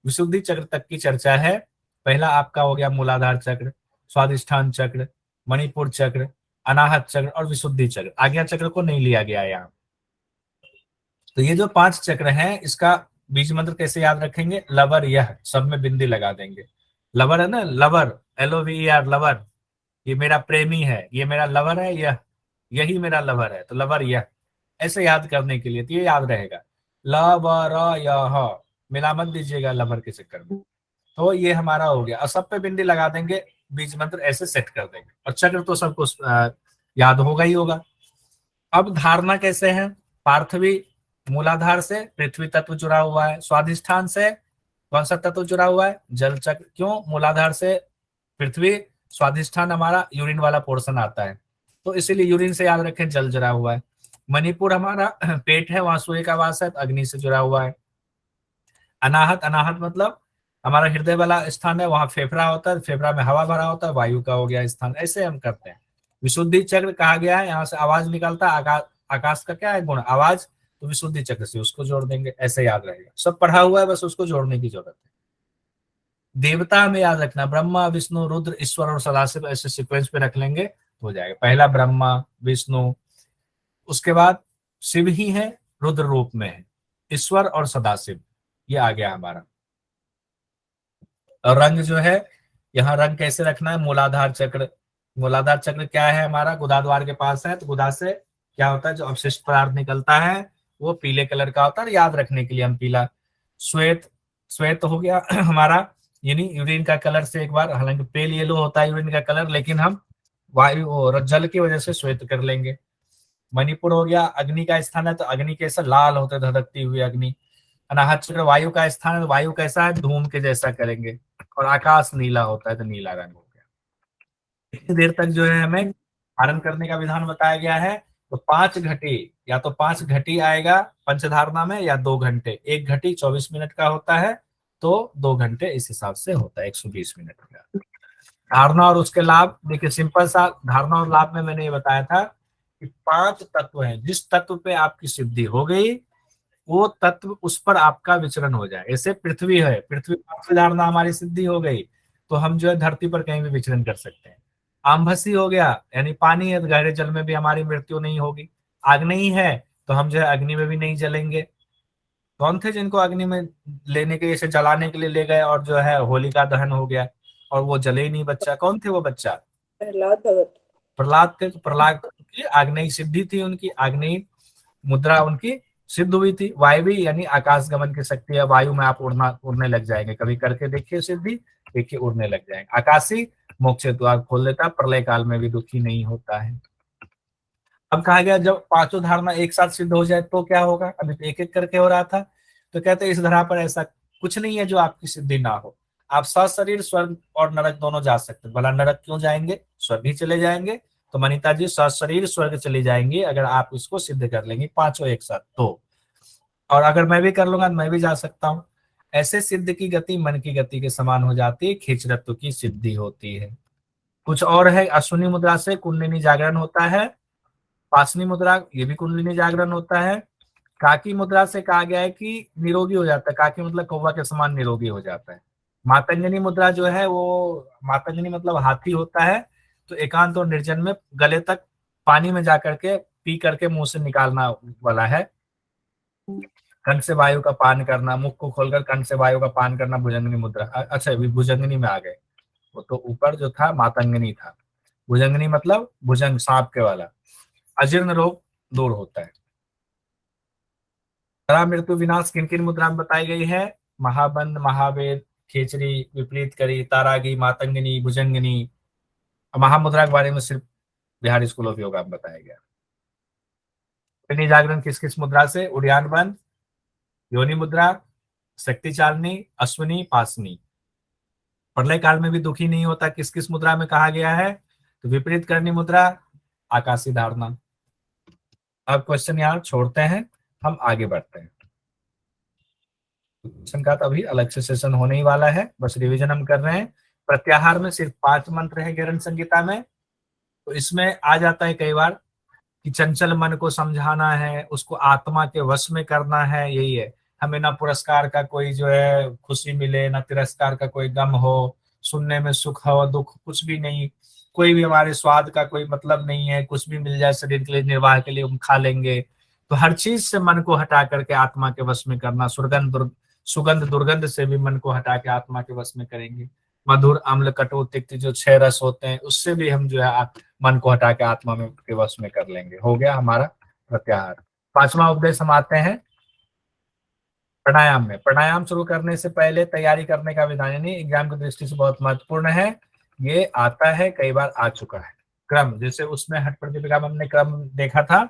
विशुद्धि चक्र तक की चर्चा है। पहला आपका हो गया मूलाधार चक्र, स्वादिष्ठान चक्र, मणिपुर चक्र, अनाहत चक्र और विशुद्धि चक्र। आज्ञा चक्र को नहीं लिया गया यहाँ। तो ये जो 5 चक्र हैं, इसका बीज मंत्र कैसे याद रखेंगे? लवर यह, सब में बिंदी लगा देंगे। लवर है ना, लवर, LOVER, लवर, ये मेरा प्रेमी है, ये मेरा लवर है, यही मेरा लवर है, तो लवर यह, ऐसे याद करने के लिए तो ये याद रहेगा। लवर यह, मिला मत दीजिएगा लवर के चक्कर में। तो ये हमारा हो गया, और सब पे बिंदी लगा देंगे, बीज मंत्र ऐसे सेट कर देंगे, और चक्र तो सबको याद होगा ही होगा। अब धारणा कैसे है? पार्थवी मूलाधार से पृथ्वी तत्व जुड़ा हुआ है, स्वाधिष्ठान से कौन सा तत्व जुड़ा हुआ है? जल चक्र। क्यों? मूलाधार से पृथ्वी, स्वाधिष्ठान हमारा यूरिन वाला पोर्शन आता है, तो इसीलिए यूरिन से याद रखें, जल जुड़ा हुआ है। मणिपुर हमारा पेट है, वहां सूर्य का वास है, तो अग्नि से जुड़ा हुआ है। अनाहत, अनाहत मतलब हमारा हृदय वाला स्थान है, वहां फेफड़ा होता है, फेफड़ा में हवा भरा होता है, वायु का हो गया स्थान। ऐसे हम करते हैं। विशुद्धि चक्र कहा गया है, यहाँ से आवाज निकलता है, आकाश का क्या है गुण? आवाज, तो विशुद्धि चक्र से उसको जोड़ देंगे, ऐसे याद रहेगा। सब पढ़ा हुआ है, बस उसको जोड़ने की जरूरत है। देवता में याद रखना, ब्रह्मा, विष्णु, रुद्र, ईश्वर और सदाशिव, ऐसे सीक्वेंस पे रख लेंगे तो हो जाएगा। पहला ब्रह्मा, विष्णु, उसके बाद शिव ही है, रुद्र रूप में है, ईश्वर और सदाशिव, ये आ गया हमारा। और रंग जो है, यहाँ रंग कैसे रखना है? मूलाधार चक्र, मूलाधार चक्र क्या है हमारा? गुदा द्वार के पास है, तो गुदा से क्या होता है, जो अवशिष्ट पदार्थ निकलता है वो पीले कलर का होता है, याद रखने के लिए हम पीला। श्वेत, श्वेत हो गया हमारा, यानी यूरिन का कलर से एक बार, हालांकि पेल येलो होता है यूरिन का कलर, लेकिन हम वायु और जल की वजह से श्वेत कर लेंगे। मणिपुर हो गया, अग्नि का स्थान है, तो अग्नि कैसा? लाल होता है, धधकती हुई अग्नि। अनाहत चक्र वायु का स्थान है, तो वायु कैसा है? धूम के जैसा करेंगे। और आकाश नीला होता है, तो नीला रंग हो गया। इतनी देर तक जो है हमें धारण करने का विधान बताया गया है। तो 5 घटी, या तो 5 घटी आएगा पंचधारणा में, या 2 घंटे। 1 घटी 24 मिनट का होता है, तो 2 घंटे इस हिसाब से होता है 120 मिनट का। धारणा और उसके लाभ, देखिए सिंपल सा धारणा और लाभ में मैंने ये बताया था कि 5 तत्व हैं, जिस तत्व पे आपकी सिद्धि हो गई वो तत्व उस पर आपका विचरण हो जाए। ऐसे पृथ्वी है, पृथ्वी पर धारणा हमारी सिद्धि हो गई तो हम जो है धरती पर कहीं भी विचरण कर सकते हैं। आम्भसी हो गया, यानी पानी है, तो गहरे जल में भी हमारी मृत्यु नहीं होगी। अग्नि है, तो हम जो है अग्नि में भी नहीं जलेंगे। कौन थे जिनको अग्नि में लेने के, जैसे जलाने के लिए ले गए और जो है होलिका दहन हो गया और वो जले ही नहीं बच्चा? कौन थे वो बच्चा? प्रहलाद भगत। प्रहलाद थे। तो प्रहलाद की आग्नेय सिद्धि थी, उनकी आग्नेय मुद्रा उनकी सिद्ध हुई थी। वायवी यानी आकाश गमन की शक्ति है, वायु में आप उड़ने लग जाएंगे। कभी करके देखिए सिद्धि, देखिए उड़ने लग जाएंगे। आकाशी मोक्ष द्वार खोल देता, प्रलय काल में भी दुखी नहीं होता है। अब कहा गया जब 5 धारणा एक साथ सिद्ध हो जाए तो क्या होगा? अभी तो एक एक करके हो रहा था, तो कहते हैं इस धरा पर ऐसा कुछ नहीं है जो आपकी सिद्धि ना हो। आप सशरीर स्वर्ग और नरक दोनों जा सकते हैं। भला नरक क्यों जाएंगे? स्वर्ग ही चले जाएंगे। तो मनीता जी सशरीर स्वर्ग चली जाएंगी अगर आप इसको सिद्ध कर लेंगे 5 एक साथ तो। और अगर मैं भी कर लूंगा तो मैं भी जा सकता हूँ। ऐसे सिद्ध की गति मन की गति के समान हो जाती है, खिचरत्व की सिद्धि होती है। कुछ और है, अश्विनी मुद्रा से कुंडलिनी जागरण होता है। पासनी मुद्रा, ये भी कुंडलिनी जागरण होता है। काकी मुद्रा से कहा गया है कि निरोगी हो जाता है। काकी मतलब कौवा के समान निरोगी हो जाता है। मातंगनी मुद्रा जो है वो, मातंगनी मतलब हाथी होता है, तो एकांत और निर्जन में गले तक पानी में जाकर के पी करके मुंह से निकालना वाला है। कंठ से वायु का पान करना, मुख को खोलकर कंठ से वायु का पान करना भुजंगनी मुद्रा। अच्छा भुजंगनी में आ गए, वो तो ऊपर जो था मातंगनी था, भुजंगनी मतलब भुजंग सांप के वाला। अजीर्ण रोग दूर होता है। जरा मृत्यु विनाश किन किन मुद्रा में बताई गई है? महाबंध, महावेद, खेचरी, विपरीत करी, तारागी, मातंगनी, भुजंगनी। महामुद्रा के बारे में सिर्फ बिहार स्कूल ऑफ योगा में बताया गया। अग्नि जागरण किस किस मुद्रा से? उड़ियान बंध, योनि मुद्रा, शक्ति चालनी, अश्विनी, पासनी। प्रलय काल में भी दुखी नहीं होता किस किस मुद्रा में कहा गया है? तो विपरीत करनी मुद्रा, आकाशी धारणा। अब क्वेश्चन यहाँ छोड़ते हैं, हम आगे बढ़ते हैं। क्वेश्चन का तो अभी अलग से सेशन होने ही वाला है, बस रिवीजन हम कर रहे हैं। प्रत्याहार में सिर्फ 5 मंत्र है गैरन संगीता में, तो इसमें आ जाता है कई बार कि चंचल मन को समझाना है, उसको आत्मा के वश में करना है। यही है, हमें ना पुरस्कार का कोई जो है खुशी मिले, ना तिरस्कार का कोई गम हो, सुनने में सुख हो दुख कुछ भी नहीं, कोई भी हमारे स्वाद का कोई मतलब नहीं है, कुछ भी मिल जाए शरीर के लिए निर्वाह के लिए हम खा लेंगे। तो हर चीज से मन को हटा करके आत्मा के वश में करना। सुगंध दुर्गंध से भी मन को हटा के आत्मा के वश में करेंगे। मधुर, अम्ल, कटु, तिक्त जो 6 रस होते हैं उससे भी हम जो है मन को हटा के आत्मा में के वश में कर लेंगे। हो गया हमारा प्रत्याहार। 5वां उपदेश हम आते हैं प्राणायाम में। प्राणायाम शुरू करने से पहले तैयारी करने का विधान, यानी एग्जाम की दृष्टि से बहुत महत्वपूर्ण है। ये आता है, कई बार आ चुका है। क्रम, जैसे उसमें हठ प्रतिपिका में हमने क्रम देखा था,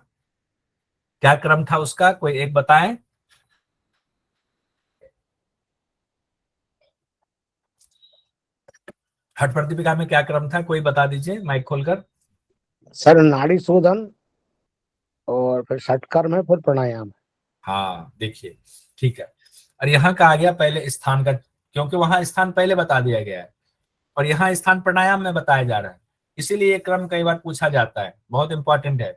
क्या क्रम था उसका, कोई एक बताएं? हठ प्रतिपिका में क्या क्रम था, कोई बता दीजिए माइक खोलकर। सर नाड़ी शोधन और फिर षटकर्म है, फिर प्राणायाम। हाँ देखिए, ठीक है। और यहाँ का आ गया पहले स्थान का, क्योंकि वहां स्थान पहले बता दिया गया है और यहाँ स्थान प्राणायाम में बताया जा रहा है, इसीलिए ये क्रम कई बार पूछा जाता है, बहुत इंपॉर्टेंट है।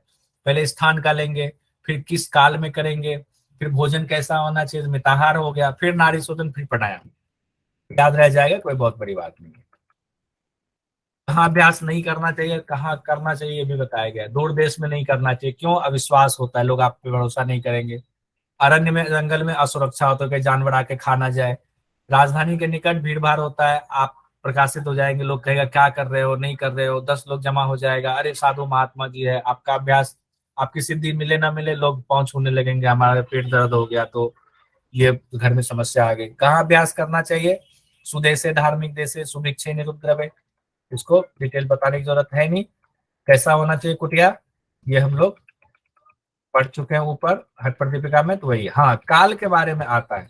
पहले स्थान का लेंगे, फिर किस काल में करेंगे, फिर भोजन कैसा होना चाहिए, मिताहार हो गया, फिर नाड़ी शोधन, फिर प्राणायाम। याद रह जाएगा, कोई बहुत बड़ी बात नहीं है। कहाँ अभ्यास नहीं करना चाहिए, कहाँ करना चाहिए, ये भी बताया गया है। दूर देश में नहीं करना चाहिए, क्यों? अविश्वास होता है, लोग आप पे भरोसा नहीं करेंगे। अरण्य में, जंगल में असुरक्षा होता है, जानवर आके खा ना जाए। राजधानी के निकट भीड़ भाड़ होता है, आप प्रकाशित हो जाएंगे, लोग कहेगा क्या कर रहे हो, नहीं कर रहे हो, 10 लोग जमा हो जाएगा, अरे साधु महात्मा जी है। आपका अभ्यास, आपकी सिद्धि मिले ना मिले, लोग पहुंच होने लगेंगे, हमारा पेट दर्द हो गया तो ये घर में समस्या आ गई। कहाँ अभ्यास करना चाहिए? सुदेशे धार्मिक देशे सुभिक्षे निरुद्रवे। इसको डिटेल बताने की जरूरत है नहीं। कैसा होना चाहिए कुटिया, ये हम लोग पढ़ चुके हैं ऊपर हठ प्रतिपिका में। तो वही, हाँ काल के बारे में आता है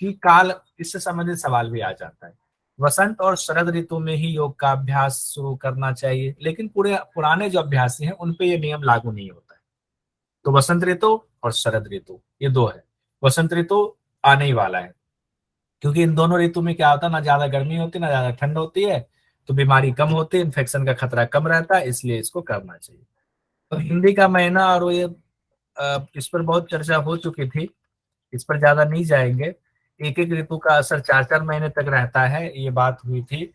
कि काल, इससे संबंधित सवाल भी आ जाता है। वसंत और शरद ऋतु में ही योग का अभ्यास शुरू करना चाहिए, लेकिन पुराने जो अभ्यासी हैं उन पे ये नियम लागू नहीं होता है। तो वसंत ऋतु और शरद ऋतु ये 2 है। वसंत ऋतु आने ही वाला है, क्योंकि इन दोनों ऋतु में क्या होता है, ना ज्यादा गर्मी होती ना ज्यादा ठंड होती है, तो बीमारी कम होती है, इन्फेक्शन का खतरा कम रहता है, इसलिए इसको करना चाहिए। तो हिंदी का महीना, और ये इस पर बहुत चर्चा हो चुकी थी, इस पर ज्यादा नहीं जाएंगे। एक एक ऋतु का असर 4-4 महीने तक रहता है, ये बात हुई थी।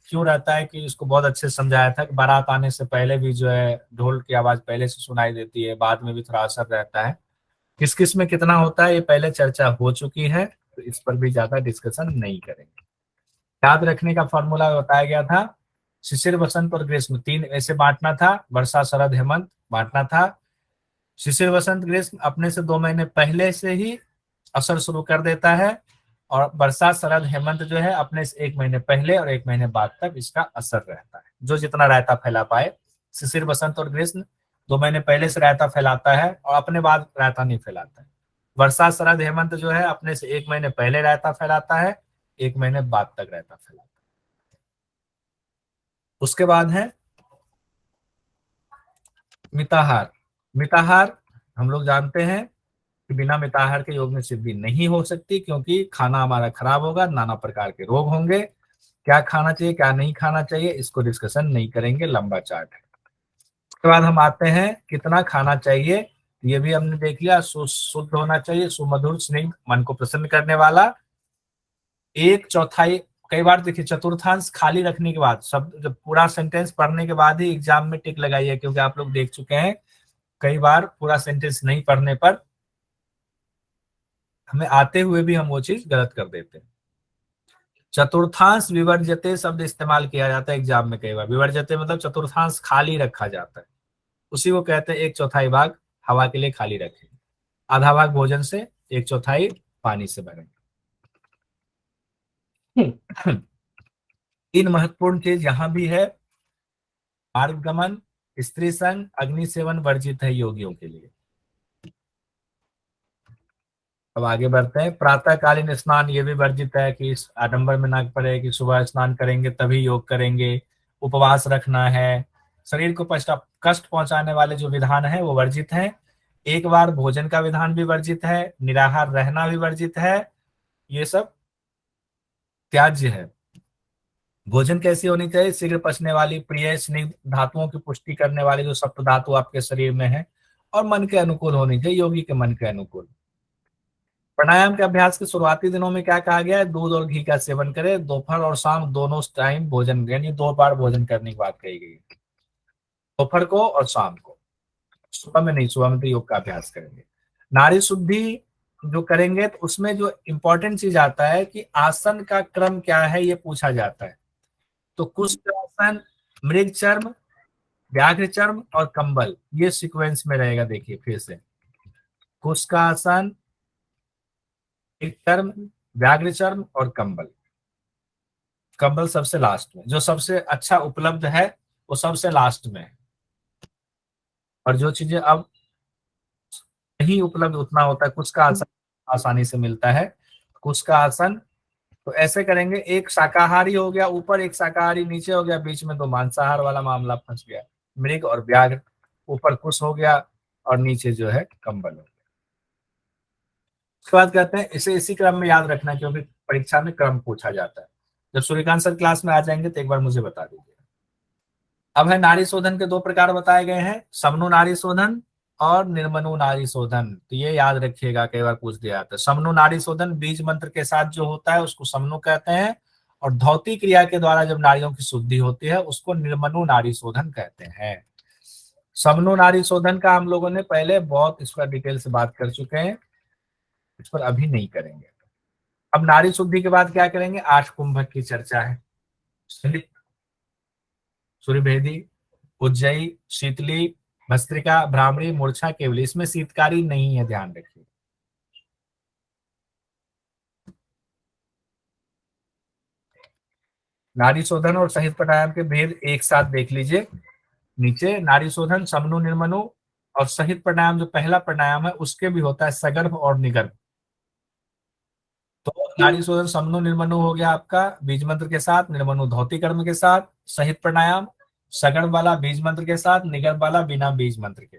क्यों रहता है कि इसको बहुत अच्छे से समझाया था कि बारात आने से पहले भी जो है ढोल की आवाज पहले से सुनाई देती है, बाद में भी थोड़ा असर रहता है। किस किस में कितना होता है ये पहले चर्चा हो चुकी है, तो इस पर भी ज्यादा डिस्कशन नहीं करेंगे। याद रखने का फॉर्मूला बताया गया था, शिशिर, वसंत और ग्रीष्म 3 ऐसे बांटना था, वर्षा, शरद, हेमंत बांटना था। शिशिर, वसंत, ग्रीष्म अपने से 2 महीने पहले से ही असर शुरू कर देता है, और वर्षा, शरद, हेमंत जो है अपने से 1 महीने पहले और 1 महीने बाद तक इसका असर रहता है, जो जितना रायता फैला पाए। शिशिर, वसंत और ग्रीष्म 2 महीने पहले से रायता फैलाता है और अपने बाद रायता नहीं फैलाता है। वर्षा, शरद, हेमंत जो है अपने से 1 महीने पहले रायता फैलाता है, 1 महीने बाद तक रायता फैलाता है। उसके बाद है मिताहार। मिताहार हम लोग जानते हैं कि बिना मिताहार के योग में सिद्धि नहीं हो सकती, क्योंकि खाना हमारा खराब होगा, नाना प्रकार के रोग होंगे। क्या खाना चाहिए क्या नहीं खाना चाहिए इसको डिस्कशन नहीं करेंगे, लंबा चार्ट है। उसके बाद हम आते हैं कितना खाना चाहिए, ये भी हमने देख लिया। शुद्ध होना चाहिए, सुमधुर, स्निग्ध, मन को प्रसन्न करने वाला। 1/4 कई बार देखिए चतुर्थांश खाली रखने के बाद, शब्द जब पूरा सेंटेंस पढ़ने के बाद ही एग्जाम में टिक लगाइए, क्योंकि आप लोग देख चुके हैं कई बार पूरा सेंटेंस नहीं पढ़ने पर हमें आते हुए भी हम वो चीज गलत कर देते हैं। चतुर्थांश विवर्जते शब्द इस्तेमाल किया जाता है एग्जाम में कई बार। विवर्जते मतलब चतुर्थांश खाली रखा जाता है, उसी को कहते हैं 1/4 भाग हवा के लिए खाली रखें, आधा भाग भोजन से, 1/4 पानी से भरें। तीन महत्वपूर्ण चीज यहां भी है, मार्गगमन, स्त्री संग, अग्नि सेवन वर्जित है योगियों के लिए। अब आगे बढ़ते हैं। प्रातःकालीन स्नान ये भी वर्जित है कि इस आडंबर में ना पड़े कि सुबह स्नान करेंगे तभी योग करेंगे। उपवास रखना है, शरीर को कष्ट पहुंचाने वाले जो विधान है वो वर्जित है। एक बार भोजन का विधान भी वर्जित है, निराहार रहना भी वर्जित है, ये सब त्याज्य है। भोजन कैसी होनी चाहिए? शीघ्र पचने वाली, प्रिय स्निग्ध धातुओं की पुष्टि करने वाली जो सप्त धातु आपके शरीर में है, और मन के अनुकूल होनी चाहिए, योगी के मन के अनुकूल। प्राणायाम के अभ्यास के शुरुआती दिनों में क्या कहा गया है? दूध और घी का सेवन करें, दोपहर और शाम दोनों टाइम भोजन, यानी 2 बार भोजन करने की बात कही गई है, दोपहर को और शाम को, सुबह में नहीं, सुबह में तो योग का अभ्यास करेंगे। नारी शुद्धि जो करेंगे तो उसमें जो इंपॉर्टेंट चीज आता है कि आसन का क्रम क्या है, ये पूछा जाता है। तो कुष्ठासन, मृग चर्म, व्याघ्र चर्म और कंबल, ये सीक्वेंस में रहेगा। देखिए फिर से, कुश का आसन, मृग चर्म, व्याघ्र चर्म और कंबल। कंबल सबसे लास्ट में, जो सबसे अच्छा उपलब्ध है वो सबसे लास्ट में है, और जो चीजें अब नहीं उपलब्ध उतना होता है। कुश का आसन आसानी से मिलता है, कुश का आसन तो ऐसे करेंगे, एक शाकाहारी हो गया ऊपर, एक शाकाहारी नीचे हो गया, बीच में 2 मांसाहार वाला मामला फंस गया। मृग और व्याघ्र, ऊपर कुश हो गया और नीचे जो है कंबल हो गया। उसके बाद कहते हैं इसे इसी क्रम में याद रखना, क्योंकि परीक्षा में क्रम पूछा जाता है। जब सूर्यकांत सर क्लास में आ जाएंगे तो एक बार मुझे बता दीजिए। अब है नारी शोधन के 2 प्रकार बताए गए हैं, समनु नारी शोधन और निर्मनु नारी शोधन। तो ये याद रखिएगा, कई बार पूछ दिया जाता है। समनु नारी शोधन बीज मंत्र के साथ जो होता है उसको समनु कहते हैं, और धौती क्रिया के द्वारा जब नारियों की शुद्धि होती है उसको निर्मनु नारी शोधन कहते हैं। समनु नारी शोधन का हम लोगों ने पहले बहुत इस पर डिटेल से बात कर चुके हैं, इस पर अभी नहीं करेंगे। अब नारी शुद्धि के बाद क्या करेंगे? 8 कुंभक की चर्चा है, सूर्यभेदी, उज्जयी, शीतली, भस्त्रिका, भ्रामरी, मूर्छा, केवली। इसमें शीतकारी नहीं है, ध्यान रखिए। नारी शोधन और सहित प्राणायाम के भेद एक साथ देख लीजिए। नीचे नारी शोधन समनु निर्मनु, और सहित प्राणायाम जो पहला प्राणायाम है उसके भी होता है सगर्भ और निगर्भ। तो नारी शोधन समनु निर्मनु हो गया आपका बीज मंत्र के साथ, निर्मनु धौती कर्म के साथ। सहित प्राणायाम सगर्भ वाला बीज मंत्र के साथ, निगर्भ वाला बिना बीज मंत्र के।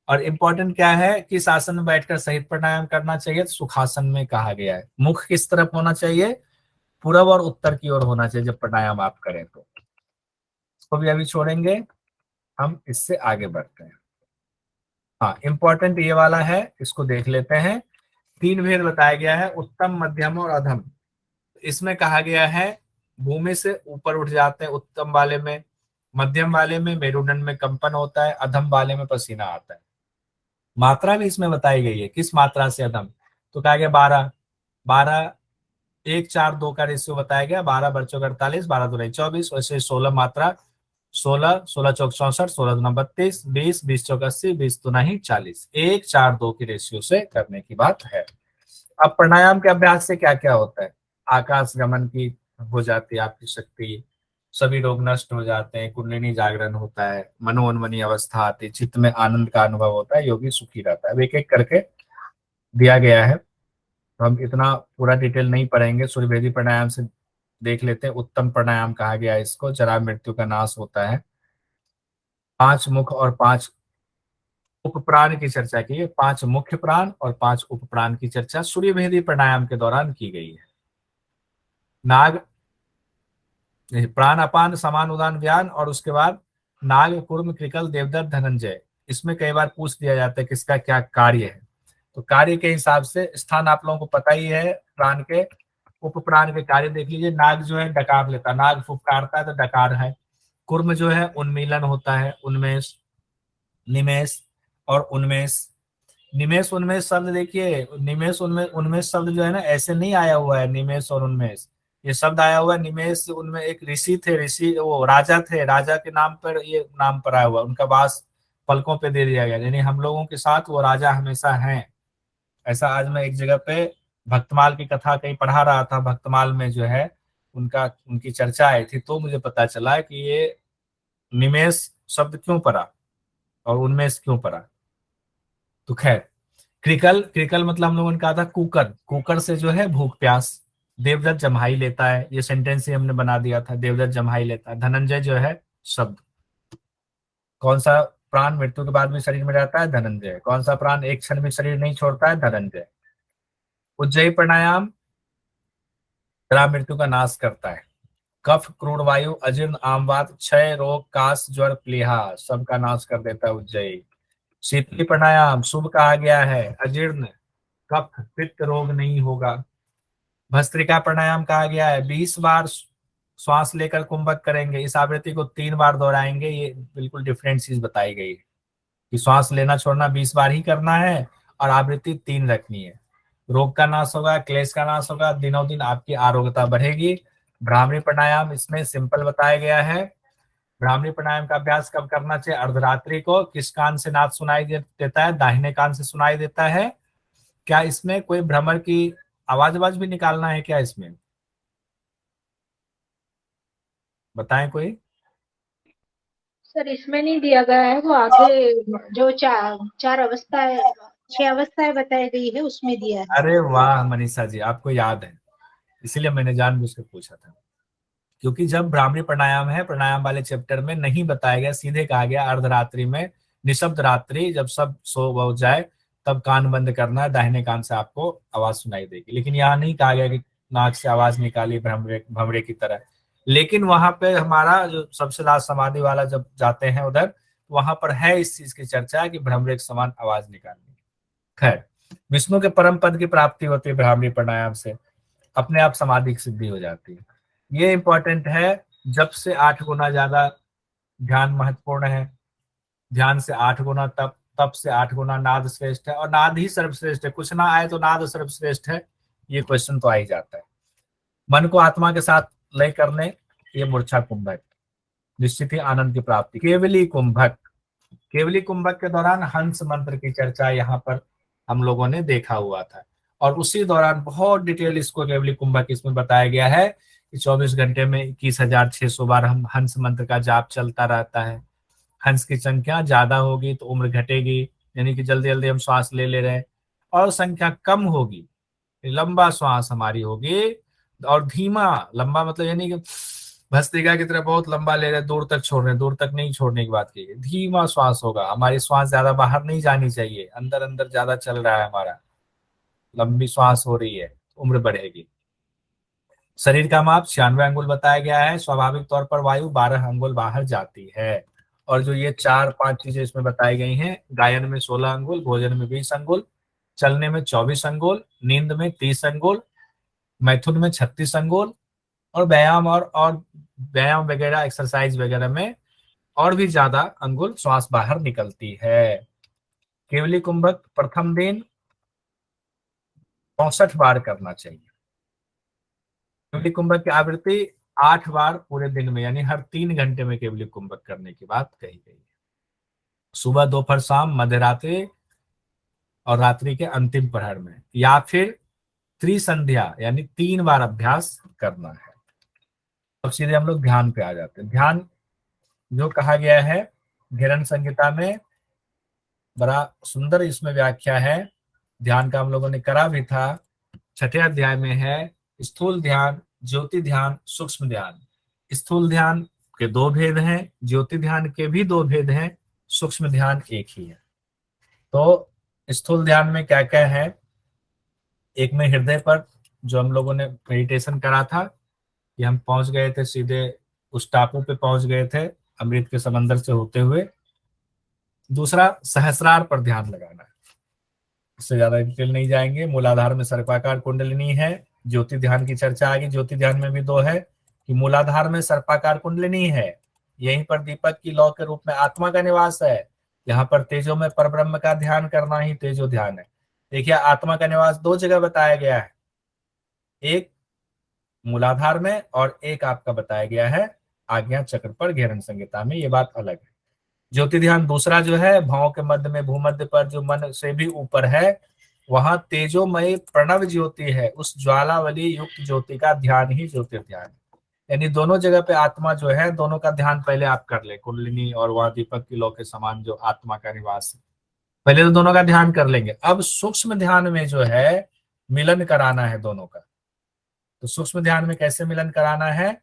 और इम्पोर्टेंट क्या है कि आसन में बैठकर सहित प्राणायाम करना चाहिए, तो सुखासन में कहा गया है। मुख किस तरफ होना चाहिए? पूर्व और उत्तर की ओर होना चाहिए जब प्राणायाम आप करें तो। इसको भी अभी छोड़ेंगे, हम इससे आगे बढ़ते हैं। हाँ, इम्पोर्टेंट ये वाला है, इसको देख लेते हैं। 3 भेद बताया गया है, उत्तम, मध्यम और अधम। इसमें कहा गया है भूमि से ऊपर उठ जाते हैं उत्तम वाले में, मध्यम वाले में मेरुदंड में कंपन होता है, अधम वाले में पसीना आता है। मात्रा भी इसमें बताई गई है, किस मात्रा से अधम? तो कहा गया 12 1 4 2 का रेशियो बताया गया, 12 बच्चों 48, 12 दूनी 24, वैसे 16 मात्रा, 16 16 चौक 64, 16 दूना 32, 20 20 चौक 80, 20 दूना ही 40, 1 4 2 की रेशियो से करने की बात है। अब प्राणायाम के अभ्यास से क्या क्या होता है? आकाश गमन की हो जाती है आपकी शक्ति, सभी रोग नष्ट हो जाते हैं, कुंडलिनी जागरण होता है, मनोन्मनी अवस्था आती है, चित्त में आनंद का अनुभव होता है, योगी सुखी रहता है। एक एक करके दिया गया है, तो हम इतना पूरा डिटेल नहीं पढ़ेंगे। सूर्यभेदी प्राणायाम से देख लेते हैं। उत्तम प्राणायाम कहा गया है इसको, जरा मृत्यु का नाश होता है। 5 मुख और 5 उपप्राण की चर्चा की है, 5 मुख्य प्राण और 5 उपप्राण की चर्चा सूर्यभेदी प्राणायाम के दौरान की गई है। नाग, प्राण अपान समान उदान व्यान, और उसके बाद नाग, कुर्म, कृकल, देवदत्त, धनंजय। इसमें कई बार पूछ दिया जाता है किसका क्या कार्य है, तो कार्य के हिसाब से स्थान आप लोगों को पता ही है प्राण के, उपप्राण के कार्य देख लीजिए। नाग जो है डकार लेता है, नाग फुफकारता है तो डकार है। कुर्म जो है उन्मीलन होता है, उन्मेष, निमेष और उन्मेष। निमेष उन्मेष शब्द देखिए, निमेष उन्मेष, उन्मेष शब्द जो है ना ऐसे नहीं आया हुआ है, निमेष और उन्मेष। ये शब्द आया हुआ है निमेष, उनमें एक ऋषि थे, ऋषि वो राजा थे, राजा के नाम पर ये नाम पर आया हुआ, उनका वास पलकों पे दे दिया गया, यानी हम लोगों के साथ वो राजा हमेशा हैं। ऐसा आज मैं एक जगह पे भक्तमाल की कथा कहीं पढ़ा रहा था, भक्तमाल में जो है उनकी चर्चा आई थी, तो मुझे पता चला कि ये निमेष शब्द क्यों पड़ा और उन्मेष क्यों पड़ा। तो खैर, क्रिकल, क्रिकल मतलब हम लोगों ने कहा था कुकर, कुकर से जो है भूख प्यास। देवदत्त जम्हाई लेता है, ये सेंटेंस ही हमने बना दिया था, देवदत्त जम्हाई लेता है। धनंजय जो है शब्द, कौन सा प्राण मृत्यु के बाद भी शरीर में रहता है? धनंजय। कौन सा प्राण एक क्षण भी शरीर नहीं छोड़ता है? धनंजय। उज्जयी प्राणायाम जरा मृत्यु का नाश करता है। कफ, क्रूर वायु, अजीर्ण, आमवात, क्षय रोग, काश, ज्वर, प्लीहा सबका नाश कर देता है उज्जयी। शीतली प्राणायाम शुभ कहा गया है, अजीर्ण, कफ, पित्त रोग नहीं होगा। भस्त्रिका प्राणायाम कहा गया है, 20 बार श्वास लेकर कुंभक करेंगे, इस आवृत्ति को 3 बार दोहराएंगे। ये बिल्कुल डिफरेंट चीज बताई गई है कि श्वास लेना छोड़ना 20 बार ही करना है और आवृत्ति 3 रखनी है। रोग का नाश होगा, क्लेश का नाश होगा, दिनों दिन आपकी आरोग्यता बढ़ेगी। भ्रामरी प्राणायाम इसमें सिंपल बताया गया है। भ्रामरी प्राणायाम का अभ्यास कब करना चाहिए? अर्धरात्रि को। किस कान से नाद सुनाई देता है? दाहिने कान से सुनाई देता है। क्या इसमें कोई भ्रमर की आवाज भी निकालना है क्या इसमें? बताएं कोई। सर इसमें नहीं दिया गया है, वो आगे जो चार अवस्थाएं 6 अवस्थाएं बताई गई है उसमें दिया है। अरे वाह मनीषा जी, आपको याद है, इसीलिए मैंने जानबूझ के पूछा था, क्योंकि जब भ्रामरी प्राणायाम है, प्राणायाम वाले चैप्टर में नहीं बताया गया, सीधे कहा गया अर्धरात्रि में, निशब्द रात्रि, जब सब सो जाए तब कान बंद करना है, दाहिने कान से आपको आवाज सुनाई देगी। लेकिन यहाँ नहीं कहा गया कि नाक से आवाज निकाली भ्रमरे की तरह। लेकिन वहां पे हमारा जो सबसे लास्ट समाधि वाला जब जाते हैं उधर, वहां पर है इस चीज की चर्चा कि भ्रमरे के समान आवाज निकालनी। खैर, विष्णु के परम पद की प्राप्ति होती है भ्रामरी प्राणायाम से, अपने आप समाधि की सिद्धि हो जाती है। ये इंपॉर्टेंट है, जब से 8 गुना ज्यादा ध्यान महत्वपूर्ण है, ध्यान से 8 गुना तप, तप से 8 गुना नाद श्रेष्ठ है, और नाद ही सर्वश्रेष्ठ है। कुछ ना आए तो नाद सर्वश्रेष्ठ है, ये क्वेश्चन तो आ ही जाता है। मन को आत्मा के साथ लय करने, ये मूर्छा कुंभक, निश्चित ही आनंद की प्राप्ति। केवली कुंभक, केवली कुंभक के दौरान हंस मंत्र की चर्चा यहाँ पर हम लोगों ने देखा हुआ था, और उसी दौरान बहुत डिटेल इसको केवली कुंभक इसमें बताया गया है कि 24 घंटे में 21,600 बार हम हंस मंत्र का जाप चलता रहता है। हंस की संख्या ज्यादा होगी तो उम्र घटेगी, यानी कि जल्दी जल्दी हम श्वास ले रहे हैं, और संख्या कम होगी, लंबा श्वास हमारी होगी, और धीमा, लंबा मतलब यानी कि भस्त्रिका की तरह बहुत लंबा ले रहे, दूर तक छोड़ रहे, दूर तक नहीं छोड़ने की बात की है। धीमा श्वास होगा, हमारी श्वास ज्यादा बाहर नहीं जानी चाहिए, अंदर अंदर ज्यादा चल रहा है हमारा, लंबी श्वास हो रही है, उम्र बढ़ेगी। शरीर का माप 96 अंगुल बताया गया है। स्वाभाविक तौर पर वायु 12 अंगुल बाहर जाती है, और जो ये 4-5 चीजें इसमें बताई गई हैं, गायन में 16 अंगुल, भोजन में 20 अंगुल, चलने में 24 अंगुल, नींद में 30 अंगुल, मैथुन में 36 अंगुल, और व्यायाम और व्यायाम वगैरह एक्सरसाइज वगैरह में और भी ज्यादा अंगुल श्वास बाहर निकलती है। केवली कुंभक प्रथम दिन 64 बार करना चाहिए। केवली कुंभक की आवृत्ति 8 बार पूरे दिन में, यानी हर 3 घंटे में केवली कुंभक करने की बात कही गई है। सुबह, दोपहर, शाम, मध्य रात्रि और रात्रि के अंतिम प्रहर में, या फिर त्रिसंध्या यानी 3 बार अभ्यास करना है। अब सीधे हम लोग ध्यान पे आ जाते हैं। ध्यान जो कहा गया है घेरन संहिता में, बड़ा सुंदर इसमें व्याख्या है। ध्यान का हम लोगों ने करा भी था, 6ठे अध्याय में है स्थूल ध्यान, ज्योति ध्यान, सूक्ष्म ध्यान। स्थूल ध्यान के 2 भेद हैं, ज्योति ध्यान के भी 2 भेद हैं, सूक्ष्म ध्यान एक ही है। तो स्थूल ध्यान में क्या क्या है? एक में हृदय पर जो हम लोगों ने मेडिटेशन करा था, कि हम पहुंच गए थे, सीधे उस टापू पे पहुंच गए थे अमृत के समंदर से होते हुए। दूसरा सहस्रार पर ध्यान लगाना है, इससे ज्यादा डिटेल नहीं जाएंगे। मूलाधार में सर्पाकार कुंडलिनी है, ज्योति ध्यान की चर्चा आ गई। ज्योति ध्यान में भी दो है कि मूलाधार में सर्पाकार कुंडलिनी है, यहीं पर दीपक की लौ के रूप में आत्मा का निवास है। यहाँ पर तेजो में परब्रह्म का ध्यान करना ही तेजो ध्यान है। देखिए आत्मा का निवास दो जगह बताया गया है, एक मूलाधार में और एक आपका बताया गया है आज्ञा चक्र पर घेरन संहिता में, ये बात अलग है। ज्योति ध्यान दूसरा जो है भावों के मध्य में भूमध्य पर जो मन से भी ऊपर है, वहां तेजोमय प्रणव ज्योति है, उस ज्वालावली युक्त ज्योति का ध्यान ही ज्योतिर्ध्यान है। यानी दोनों जगह पे आत्मा जो है, दोनों का ध्यान पहले आप कर ले, कुंडलिनी और वहां दीपक की लौ के समान जो आत्मा का निवास है, पहले तो दोनों का ध्यान कर लेंगे। अब सूक्ष्म ध्यान में जो है मिलन कराना है दोनों का। तो सूक्ष्म ध्यान में कैसे मिलन कराना है?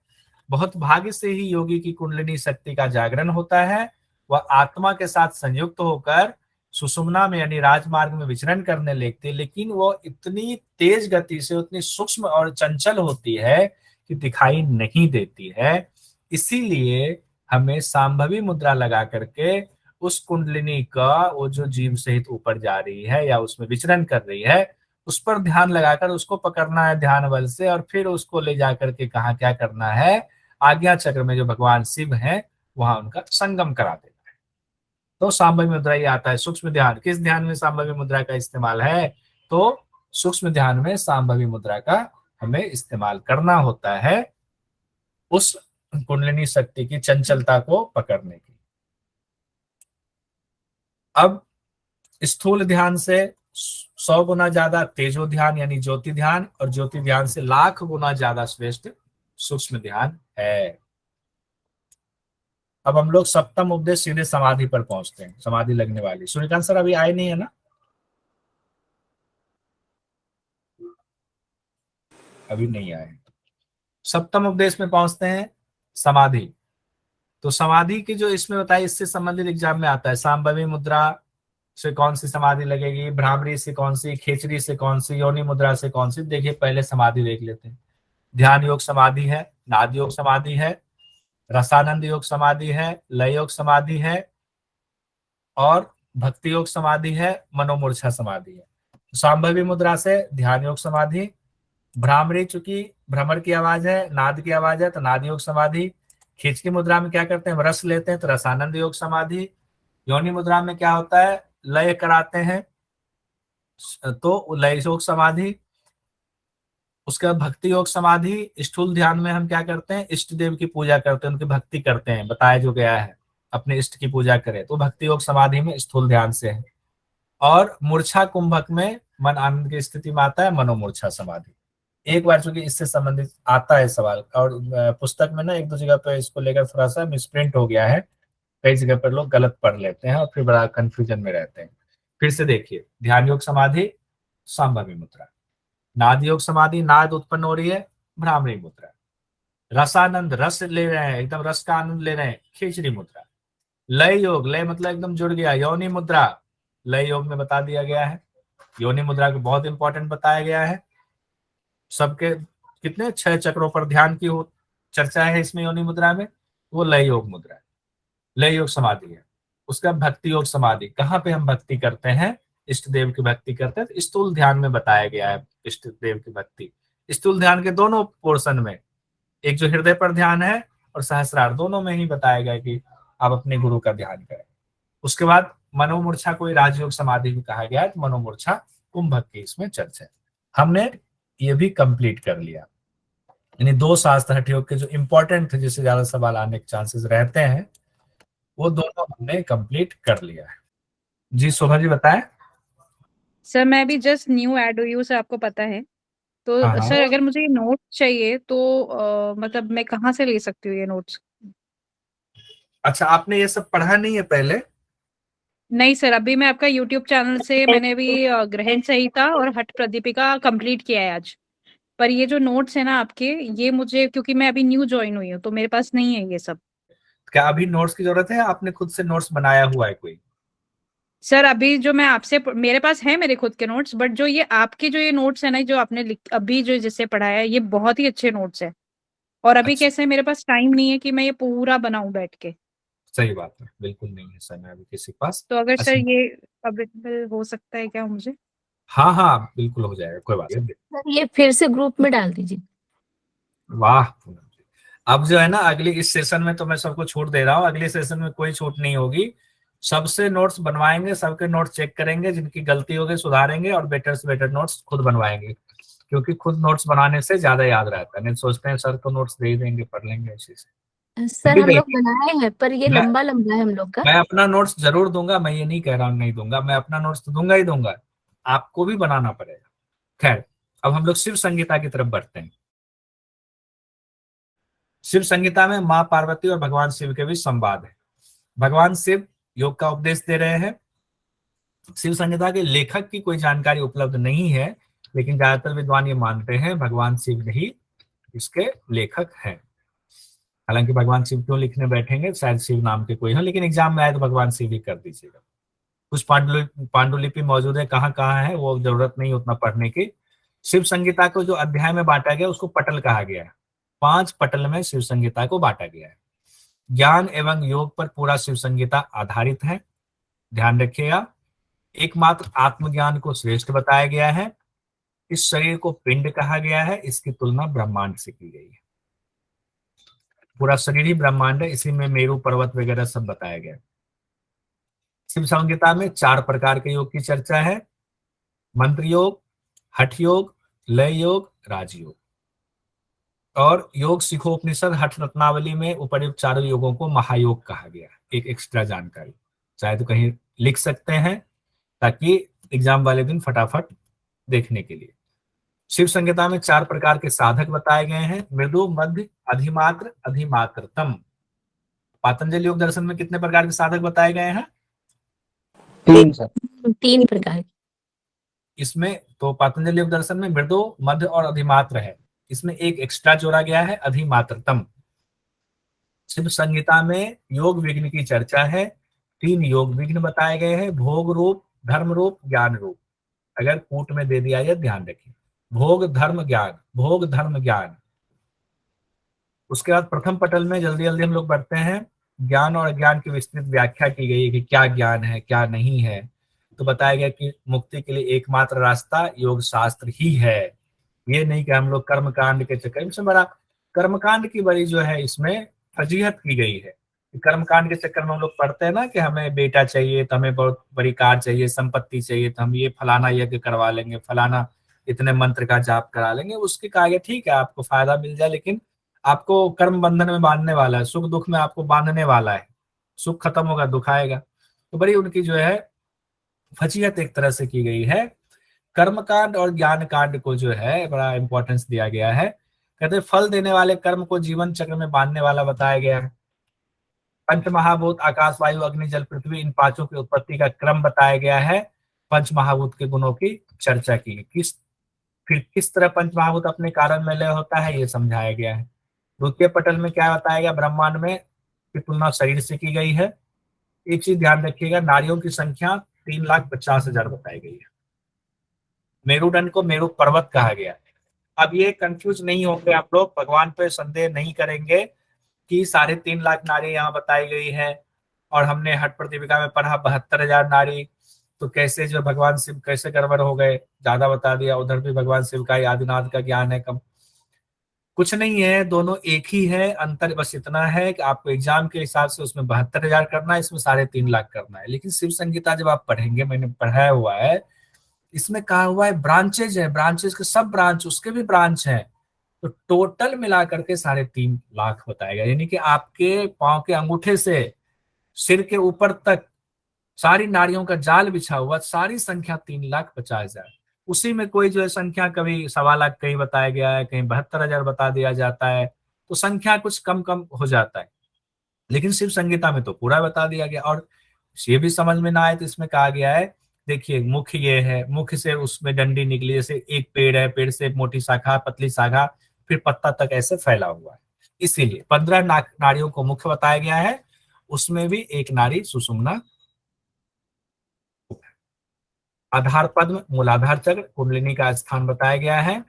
बहुत भाग्य से ही योगी की कुंडलिनी शक्ति का जागरण होता है, वह आत्मा के साथ संयुक्त होकर सुषुम्ना में यानी राजमार्ग में विचरण करने लगती, लेकिन वो इतनी तेज गति से उतनी सूक्ष्म और चंचल होती है कि दिखाई नहीं देती है। इसीलिए हमें सांभवी मुद्रा लगा करके उस कुंडलिनी का वो जो जीव सहित ऊपर जा रही है या उसमें विचरण कर रही है, उस पर ध्यान लगाकर उसको पकड़ना है ध्यान बल से, और फिर उसको ले जाकर के कहाँ क्या करना है, आज्ञा चक्र में जो भगवान शिव हैं वहां उनका संगम करा देना है। तो सांभवी मुद्रा ये आता है। सूक्ष्म ध्यान, किस ध्यान में सांभवी मुद्रा का इस्तेमाल है? तो सूक्ष्म ध्यान में सांभवी मुद्रा का हमें इस्तेमाल करना होता है उस कुंडलिनी शक्ति की चंचलता को पकड़ने की। अब स्थूल ध्यान से 100 गुना ज्यादा तेजो ध्यान यानी ज्योति ध्यान, और ज्योति ध्यान से लाख गुना ज्यादा श्रेष्ठ सूक्ष्म ध्यान है। अब हम लोग सप्तम उपदेश सीधे समाधि पर पहुंचते हैं, समाधि लगने वाली। सूर्यकांत सर अभी आए नहीं है ना? अभी नहीं आए। सप्तम उपदेश में पहुंचते हैं समाधि। तो समाधि की जो इसमें बताई, इससे संबंधित एग्जाम में आता है। सांभवी मुद्रा से कौन सी समाधि लगेगी, भ्रामरी से कौन सी, खेचरी से कौन सी, योनि मुद्रा से कौन सी। देखिए पहले समाधि देख लेते हैं। ध्यान योग समाधि है, नाद योग समाधि है, रसानंद योग समाधि है, लय योग समाधि है, और भक्ति योग समाधि है, मनोमूर्छा समाधि है। सांभवी मुद्रा से ध्यान योग समाधि, भ्रामरी चूंकि भ्रमर की आवाज है, नाद की आवाज है, तो नाद योग समाधि। खींच की मुद्रा में क्या करते हैं, रस लेते हैं, तो रसानंद योग समाधि। योनि मुद्रा में क्या होता है, लय कराते हैं, तो लय योग समाधि। उसके बाद भक्ति योग समाधि। स्थूल ध्यान में हम क्या करते हैं, इष्ट देव की पूजा करते हैं, उनकी भक्ति करते हैं, बताया जो गया है अपने इष्ट की पूजा करें, तो भक्ति योग समाधि में स्थूल ध्यान से है। और मूर्छा कुंभक में मन आनंद की स्थिति में आता है मनोमूर्छा समाधि। एक बार चूंकि इससे संबंधित आता है सवाल, और पुस्तक में ना एक दो जगह पे इसको लेकर थोड़ा सा मिसप्रिंट हो गया है, कई जगह पर लोग गलत पढ़ लेते हैं और फिर बड़ा कंफ्यूजन में रहते हैं। फिर से देखिए, ध्यान योग समाधि सांभवी मुद्रा, नाद योग समाधि, नाद उत्पन्न हो रही है, भ्रामरी मुद्रा। रसानंद, रस ले रहे हैं, एकदम रस का आनंद ले रहे हैं, खेचरी मुद्रा। लय योग, लय मतलब एकदम जुड़ गया, योनि मुद्रा, लय योग में बता दिया गया है। योनि मुद्रा को बहुत इंपॉर्टेंट बताया गया है। सबके कितने 6 चक्रों पर ध्यान की चर्चा है इसमें योनि मुद्रा में, वो लय योग मुद्रा है, लय योग समाधि है। उसका भक्ति योग समाधि, कहाँ पे हम भक्ति करते हैं, इष्ट देव की भक्ति करते हैं, तो स्थूल ध्यान में बताया गया है इष्ट देव की भक्ति। स्थूल ध्यान के दोनों पोर्शन में, एक जो हृदय पर ध्यान है और सहस्रार, दोनों में ही बताया गया कि आप अपने गुरु का ध्यान करें। उसके बाद मनोमूर्छा को राजयोग समाधि भी कहा गया है, तो मनोमूर्छा कुंभक की इसमें चर्चा है। हमने ये भी कंप्लीट कर लिया, यानी 2 शास्त्र हठ योग के जो इंपॉर्टेंट थे, जिससे ज्यादा सवाल आने के चांसेस रहते हैं, वो दोनों हमने कंप्लीट कर लिया है। जी शोभा जी बताएं। सर मैं भी जस्ट न्यू ऐड हुई हूँ सर, आपको पता है। तो हाँ, हाँ। सर अगर मुझे ये नोट चाहिए तो मतलब मैं कहाँ से ले सकती हूँ ये नोट्स? अच्छा, आपने ये सब पढ़ा नहीं है पहले? नहीं सर, अभी मैं आपका यूट्यूब चैनल से मैंने भी ग्रहण संहिता और हठ प्रदीपिका कंप्लीट किया है आज। पर ये जो नोट्स है ना आपके, ये मुझे, क्योंकि मैं अभी न्यू ज्वाइन हुई हूँ तो मेरे पास नहीं है ये सब। क्या अभी नोट्स की जरूरत है, आपने खुद से नोट्स बनाया हुआ है कोई? सर अभी जो मैं आपसे, मेरे पास है मेरे खुद के नोट्स, बट जो ये आपके जो ये नोट्स है ना, जो आपने अभी जो जिससे पढ़ाया है, ये बहुत ही अच्छे नोट्स है। और अभी अच्छा। कैसे मेरे पास टाइम नहीं है कि मैं ये पूरा बनाऊं बैठ के। सही बात है, बिल्कुल नहीं है समय अभी किसी के पास। तो अगर सर अच्छा, ये अवेलेबल हो सकता है क्या मुझे? हाँ हाँ बिल्कुल हो जाएगा, कोई बात नहीं। सर ये फिर से ग्रुप में डाल दीजिए। वाह पूनम जी। अब जो है ना अगली इस सेशन में तो मैं सबको छूट दे रहा हूँ, अगले सेशन में कोई छूट नहीं होगी, सबसे नोट्स बनवाएंगे, सबके नोट्स चेक करेंगे, जिनकी गलती होगी सुधारेंगे और बेटर से बेटर नोट्स खुद बनवाएंगे, क्योंकि खुद नोट्स बनाने से ज्यादा याद रहता है। नहीं सोचते हैं सर तो नोट्स दे ही देंगे, पढ़ लेंगे इसी से। सर भी हम लोग देखिए, बनाए हैं पर ये मैं लंबा लंबा है हम लोग का। मैं अपना नोट्स जरूर दूंगा, मैं ये नहीं कह रहा हूँ नहीं दूंगा, मैं अपना नोट्स तो दूंगा ही दूंगा, आपको भी बनाना पड़ेगा। खैर अब हम लोग शिव संगीता की तरफ बढ़ते हैं। शिव संगीता में माँ पार्वती और भगवान शिव के बीच संवाद है। भगवान शिव योग का उपदेश दे रहे हैं। शिव संगीता के लेखक की कोई जानकारी उपलब्ध नहीं है, लेकिन ज्यादातर विद्वान ये मानते हैं भगवान शिव ही इसके लेखक हैं। हालांकि भगवान शिव क्यों लिखने बैठेंगे, शायद शिव नाम के कोई हो, लेकिन एग्जाम में आए तो भगवान शिव ही कर दीजिएगा। कुछ पांडुलिपि मौजूद है, कहाँ है वो जरूरत नहीं उतना पढ़ने की। शिव संगीता को जो अध्याय में बांटा गया उसको पटल कहा गया है। 5 पटल में शिव संगीता को बांटा गया है। ज्ञान एवं योग पर पूरा शिव संगीता आधारित है, ध्यान रखिएगा। एकमात्र आत्मज्ञान को श्रेष्ठ बताया गया है। इस शरीर को पिंड कहा गया है, इसकी तुलना ब्रह्मांड से की गई है। पूरा शरीर ही ब्रह्मांड है, इसी में मेरू पर्वत वगैरह सब बताया गया है। शिव संगीता में 4 प्रकार के योग की चर्चा है, मंत्र योग, हठ योग, लय योग, राजयोग। और योग सिखोपनिषद हठ रत्नावली में उपर्युक्त चारों योगों को महायोग कहा गया है। एक एक्स्ट्रा जानकारी चाहे तो कहीं लिख सकते हैं ताकि एग्जाम वाले दिन फटाफट देखने के लिए। शिव संगीता में 4 प्रकार के साधक बताए गए हैं, मृदु, मध्य, अधिमात्र, अधिमात्रतम। पातंजलि योग दर्शन में कितने प्रकार के साधक बताए गए हैं? 3 सर। 3 प्रकार। इसमें तो पातंजलि योग दर्शन में मृदु, मध्य और अधिमात्र है, इसमें एक एक्स्ट्रा जोड़ा गया है, अधिमात्रतम। शिव संगीता में योग विघ्न की चर्चा है। 3 योग विघ्न बताए गए हैं, भोग रूप, धर्म रूप, ज्ञान रूप। अगर कूट में दे दिया जाए ध्यान रखिए, भोग धर्म ज्ञान, भोग धर्म ज्ञान। उसके बाद प्रथम पटल में जल्दी जल्दी हम लोग बढ़ते हैं, ज्ञान और अज्ञान की विस्तृत व्याख्या की गई है कि क्या ज्ञान है क्या नहीं है। तो बताया गया कि मुक्ति के लिए एकमात्र रास्ता योग शास्त्र ही है, ये नहीं कि हम लोग कर्मकांड के चक्कर में। बड़ा कर्मकांड की बड़ी जो है इसमें फजीहत की गई है। कर्मकांड के चक्कर में हम लोग पढ़ते हैं ना कि हमें बेटा चाहिए तो हमें बहुत बड़ी कार चाहिए, संपत्ति चाहिए तो हम ये फलाना यज्ञ करवा लेंगे, फलाना इतने मंत्र का जाप करा लेंगे। उसके कहा गया ठीक है आपको फायदा मिल जाए, लेकिन आपको कर्म बंधन में बांधने वाला है, सुख दुख में आपको बांधने वाला है। सुख खत्म होगा दुख आएगा। तो बड़ी उनकी जो है फजीहत एक तरह से की गई है। कर्मकांड और ज्ञान कांड को जो है बड़ा इंपॉर्टेंस दिया गया है। कहते फल देने वाले कर्म को जीवन चक्र में बांधने वाला बताया गया है। पंच महाभूत आकाश, वायु, अग्नि, जल, पृथ्वी, इन 5 की उत्पत्ति का क्रम बताया गया है। पंच महाभूत के गुणों की चर्चा की गई, फिर किस तरह पंच महाभूत अपने कारण में लय होता है ये समझाया गया है। द्वितीय पटल में क्या बताया गया, ब्रह्मांड में की तुलना शरीर से की गई है। एक चीज ध्यान रखिएगा, नारियों की संख्या 3,50,000 बताई गई है। मेरुदंड को मेरु पर्वत कहा गया है। अब ये कंफ्यूज नहीं होंगे आप लोग, भगवान पे संदेह नहीं करेंगे कि 3.5 लाख नारी यहाँ बताई गई है और हमने हठ प्रदीपिका में पढ़ा 72,000 नारी, तो कैसे जो भगवान शिव कैसे गड़बड़ हो गए, ज्यादा बता दिया। उधर भी भगवान शिव का आदिनाथ का ज्ञान है कम, कुछ नहीं है, दोनों एक ही है। अंतर बस इतना है कि आपको एग्जाम के हिसाब से उसमें 72,000 करना है, इसमें 3.5 लाख करना है। लेकिन शिव संगीता जब आप पढ़ेंगे, मैंने पढ़ाया हुआ है, इसमें कहा हुआ है ब्रांचेज है, ब्रांचेज के सब ब्रांच उसके भी ब्रांच है, तो टोटल मिला करके 3.5 लाख बताएगा। यानी कि आपके पांव के अंगूठे से सिर के ऊपर तक सारी नारियों का जाल बिछा हुआ, सारी संख्या 3,50,000। उसी में कोई जो है संख्या कभी 1.25 लाख कहीं बताया गया है, कहीं 72,000 बता दिया जाता है, तो संख्या कुछ कम कम हो जाता है। लेकिन शिव संगीता में तो पूरा बता दिया गया। और ये भी समझ में ना आए तो इसमें कहा गया है, देखिए मुख ये है, मुख से उसमें डंडी निकली, जैसे एक पेड़ है, पेड़ से मोटी शाखा, पतली शाखा, फिर पत्ता तक ऐसे फैला हुआ है। इसीलिए 15 नारियों को मुख्य बताया गया है, उसमें भी एक नारी सुषुम्ना। आधार पद्म, मूलाधार चक्र, कुंडलिनी का स्थान बताया गया है।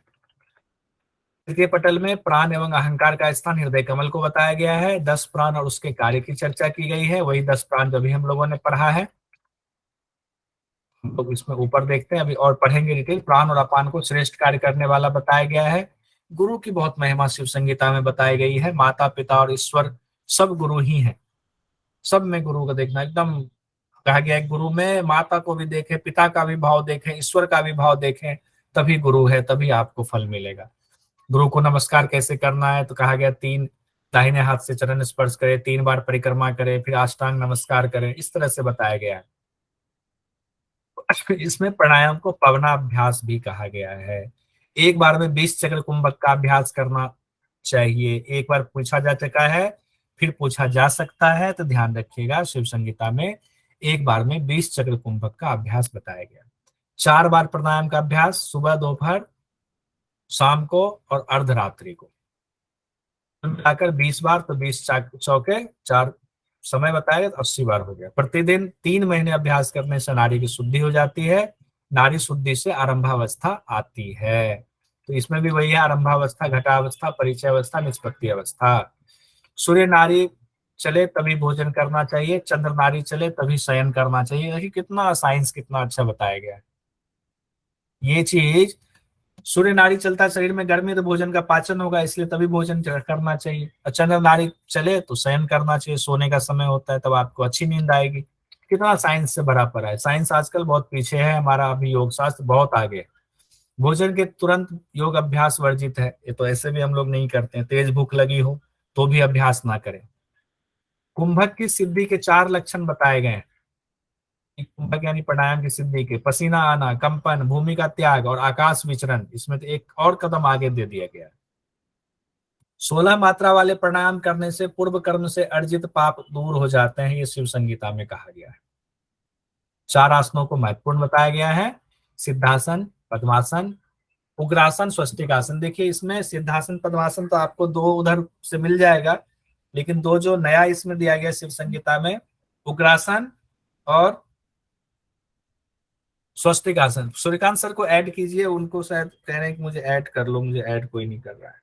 तृतीय पटल में प्राण एवं अहंकार का स्थान हृदय कमल को बताया गया है। 10 प्राण और उसके कार्य की चर्चा की गई है, वही 10 प्राण जो भी हम लोगों ने पढ़ा है। हम लोग इसमें ऊपर देखते हैं, अभी और पढ़ेंगे डिटेल। प्राण और अपान को श्रेष्ठ कार्य करने वाला बताया गया है। गुरु की बहुत महिमा शिव संगीता में बताई गई है। माता पिता और ईश्वर सब गुरु ही हैं, सब में गुरु को देखना एकदम कहा गया है। गुरु में माता को भी देखें, पिता का भी भाव देखें, ईश्वर का भी भाव देखें, तभी गुरु है, तभी आपको फल मिलेगा। गुरु को नमस्कार कैसे करना है, तो कहा गया 3 दाहिने हाथ से चरण स्पर्श करे, 3 बार परिक्रमा करे, फिर अष्टांग नमस्कार करें, इस तरह से बताया गया है। इसमें प्राणायाम को पवनाभ्यास भी कहा गया है। एक बार में 20 चक्र कुंभक का अभ्यास करना चाहिए। एक बार पूछा जा चुका है, फिर पूछा जा सकता है, तो ध्यान रखिएगा शिव संगीता में एक बार में 20 चक्र कुंभक का अभ्यास बताया गया। 4 बार प्राणायाम का अभ्यास, सुबह, दोपहर, शाम को और अर्धरात्रि को मिलाकर 20 बार, तो 20 चौके 4 समय बताया, 80 बार हो गया। प्रतिदिन 3 महीने अभ्यास करने से नारी की शुद्धि हो जाती है। नारी शुद्धि से आरंभावस्था आती है। तो इसमें भी वही है, आरंभावस्था, घटावस्था, परिचय अवस्था, निष्पत्ति अवस्था। सूर्य नारी चले तभी भोजन करना चाहिए, चंद्र नारी चले तभी शयन करना चाहिए। देखिए कितना साइंस कितना अच्छा बताया गया है। ये चीज सूर्य नारी चलता है, शरीर में गर्मी, तो भोजन का पाचन होगा, इसलिए तभी भोजन करना चाहिए। और चंद्र नारी चले तो शयन करना चाहिए, सोने का समय होता है, तब आपको अच्छी नींद आएगी। कितना साइंस से भरा पड़ा है। साइंस आजकल बहुत पीछे है, हमारा अभी योग शास्त्र बहुत आगे है। भोजन के तुरंत योग अभ्यास वर्जित है, ये तो ऐसे भी हम लोग नहीं करते हैं। तेज भूख लगी हो तो भी अभ्यास ना करें। कुंभक की सिद्धि के 4 लक्षण बताए गए हैं। कुंभक यानी प्राणायाम की सिद्धि के, पसीना आना, कंपन, भूमि का त्याग और आकाश विचरण। इसमें तो एक और कदम आगे दे दिया गया है। 16 मात्रा वाले प्राणायाम करने से पूर्व कर्म से अर्जित पाप दूर हो जाते हैं, ये शिव संगीता में कहा गया है। 4 आसनों को महत्वपूर्ण बताया गया है, सिद्धासन, पद्मासन, उग्रासन, स्वस्तिकासन। देखिए इसमें सिद्धासन पद्मासन तो आपको 2 उधर से मिल जाएगा, लेकिन 2 जो नया इसमें दिया गया शिव संगीता में, उग्रासन और स्वस्तिकासन। सूर्यकांत सर को ऐड कीजिए, उनको शायद कह रहे हैं कि मुझे ऐड कर लो, मुझे ऐड कोई नहीं कर रहा है।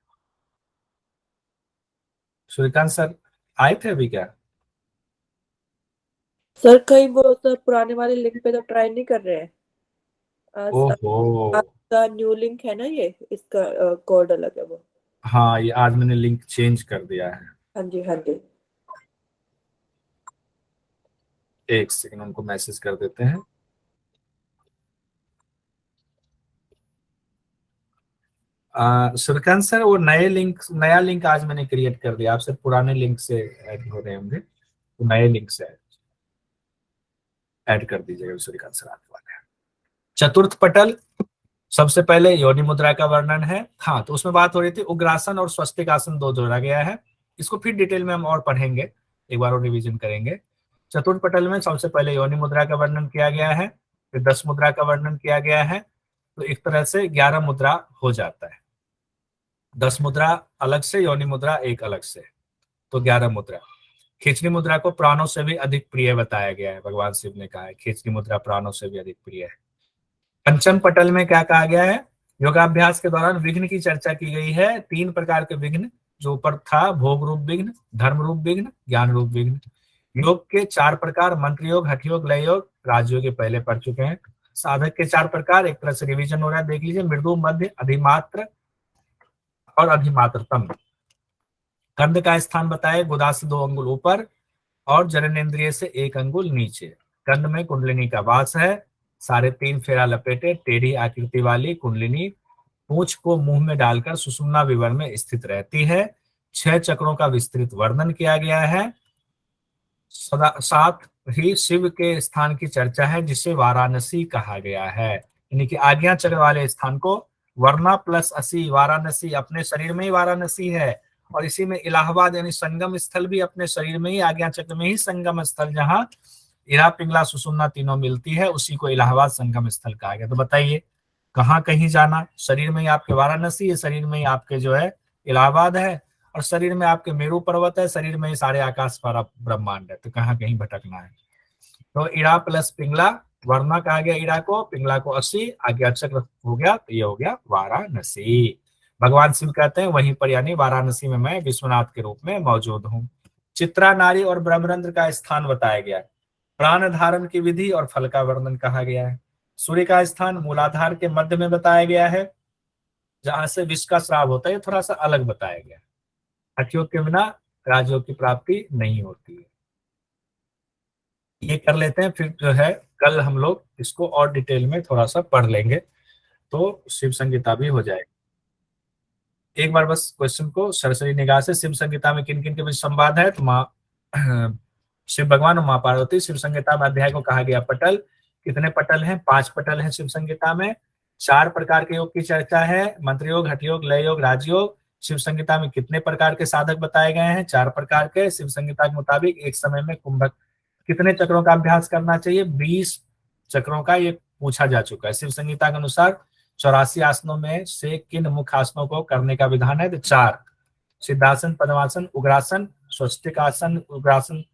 सूर्यकांत सर आए थे अभी क्या? सर कहीं वो तो पुराने वाले लिंक पे तो ट्राई नहीं कर रहे हैं। ओहो, आपका न्यू लिंक है ना, ये इसका कोड अलग है वो। हाँ ये आज मैंने लिंक चेंज कर दिया है। हाँ जी, हाँ जी। एक सेकंड, उनको मैसेज कर देते हैं। सूर्यकांत सर वो नया लिंक आज मैंने क्रिएट कर दिया। आप सिर्फ पुराने लिंक से ऐड हो रहे होंगे, तो नए लिंक से ऐड कर दीजिएगा सूर्यकांत सर आपके वाले। चतुर्थ पटल, सबसे पहले योनि मुद्रा का वर्णन है। हाँ, तो उसमें बात हो रही थी उग्रासन और स्वस्तिकासन 2 जोड़ा गया है। इसको फिर डिटेल में हम और पढ़ेंगे, एक बार और रिवीजन करेंगे। चतुर्थ पटल में सबसे पहले योनि मुद्रा का वर्णन किया गया है, फिर 10 मुद्रा का वर्णन किया गया है। तो एक तरह से 11 मुद्रा हो जाता है। 10 मुद्रा अलग से, योनि मुद्रा एक अलग से, तो 11 मुद्रा। खींचनी मुद्रा को प्राणों से भी अधिक प्रिय बताया गया है। भगवान शिव ने कहा है खींचनी मुद्रा प्राणों से भी अधिक प्रिय है। पंचम पटल में क्या कहा गया है? योगाभ्यास के दौरान विघ्न की चर्चा की गई है। 3 प्रकार के विघ्न जो ऊपर था, भोग रूप विघ्न, धर्म रूप विघ्न, ज्ञान रूप विघ्न। योग के 4 प्रकार, मंत्र योग, हठ योग, लय योग, राजयोग के पहले पढ़ चुके हैं। साधक के 4 प्रकार, एक तरह से रिवीजन हो रहा है, देख लीजिए। मृदु, मध्य, अधिमात्र और अधिमात्रतम। कंध का स्थान बताए, गुदा से 2 अंगुल ऊपर और जननेंद्रिय से 1 अंगुल नीचे। कंध में कुंडलिनी का वास है। 3.5 फेरा लपेटे, टेढ़ी आकृति वाली कुंडलिनी पूंछ को मुंह में डालकर सुषुम्ना विवर में स्थित रहती है। 6 चक्रों का विस्तृत वर्णन किया गया है। साथ ही शिव के स्थान की चर्चा है, जिसे वाराणसी कहा गया है। यानी कि आज्ञा चक्र वाले स्थान को वर्णा प्लस असी, वाराणसी अपने शरीर में ही वाराणसी है, और इसी में इलाहाबाद यानी संगम स्थल भी अपने शरीर में ही, आज्ञा चक्र में ही संगम स्थल, जहां इरा, पिंगला, सुषुम्ना तीनों मिलती है, उसी को इलाहाबाद संगम स्थल कहा गया। तो बताइए कहाँ कहीं जाना? शरीर में ही आपके वाराणसी है, शरीर में ही आपके जो है इलाहाबाद है, और शरीर में आपके मेरू पर्वत है, शरीर में ही सारे आकाश सारा ब्रह्मांड है। तो कहाँ कहीं भटकना है? तो इरा प्लस पिंगला, वर्णा कहा गया इरा को, पिंगला को 80, आज्ञा चक्र हो गया, तो ये हो गया वाराणसी। भगवान शिव कहते हैं वहीं पर यानी वाराणसी में मैं विश्वनाथ के रूप में मौजूद हूँ। चित्रा नारी और ब्रह्मरंध्र का स्थान बताया गया है। प्राण धारण की विधि और फल का वर्णन कहा गया है। सूर्य का स्थान मूलाधार के मध्य में बताया गया है, जहां से विष का स्राव होता है। ये थोड़ा सा अलग बताया गया है। हठयोग के बिना राजयोग की प्राप्ति नहीं होती है। ये कर लेते हैं, फिर जो है कल हम लोग इसको और डिटेल में थोड़ा सा पढ़ लेंगे, तो शिव संगीता भी हो जाएगी। एक बार बस क्वेश्चन को सरसरी निगाह से, शिव संगीता में किन किन के बीच संवाद है, तो माँ शिव भगवान और माँ पार्वती। शिव संगीता में अध्याय को कहा गया पटल। कितने पटल हैं? 5 पटल हैं शिव संगीता में। 4 प्रकार के योग की चर्चा है, मंत्र योग, हठ योग, लय योग, राजयोग। शिव संगीता में कितने प्रकार के साधक बताए गए हैं? 4 प्रकार के। शिव संगीता के मुताबिक एक समय में कुंभक कितने चक्रों का अभ्यास करना चाहिए? 20 चक्रों का ये पूछा जा चुका है। शिव संगीता के अनुसार 84 आसनों में से किन मुख्य आसनों को करने का विधान है? तो 4, सिद्धासन, पद्मासन, उग्रासन। स्वस्तिक आसन, उग्रासन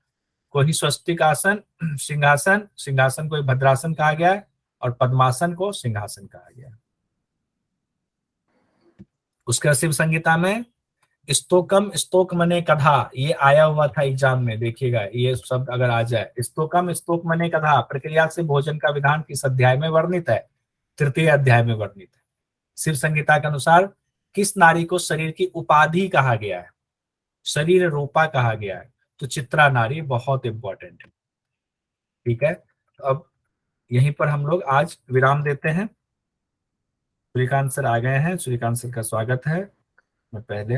को ही स्वस्तिक आसन, सिंहासन, सिंहासन को ही भद्रासन कहा गया है, और पद्मासन को सिंहासन कहा गया है। उसके शिव संगीता में स्तोकम, स्तोक मने कथा, ये आया हुआ था एग्जाम में, देखिएगा ये शब्द अगर आ जाए। स्तोकम, स्तोक मने कथा प्रक्रिया से भोजन का विधान किस अध्याय में वर्णित है? 3 अध्याय में वर्णित है। शिव संगीता के अनुसार किस नारी को शरीर की उपाधि कहा गया है? शरीर रूपा कहा गया है, तो चित्रा नारी बहुत इंपॉर्टेंट है। ठीक है, तो अब यहीं पर हम लोग आज विराम देते हैं। सूर्यकांत सर आ गए हैं, सूर्यकांत सर का स्वागत है। मैं पहले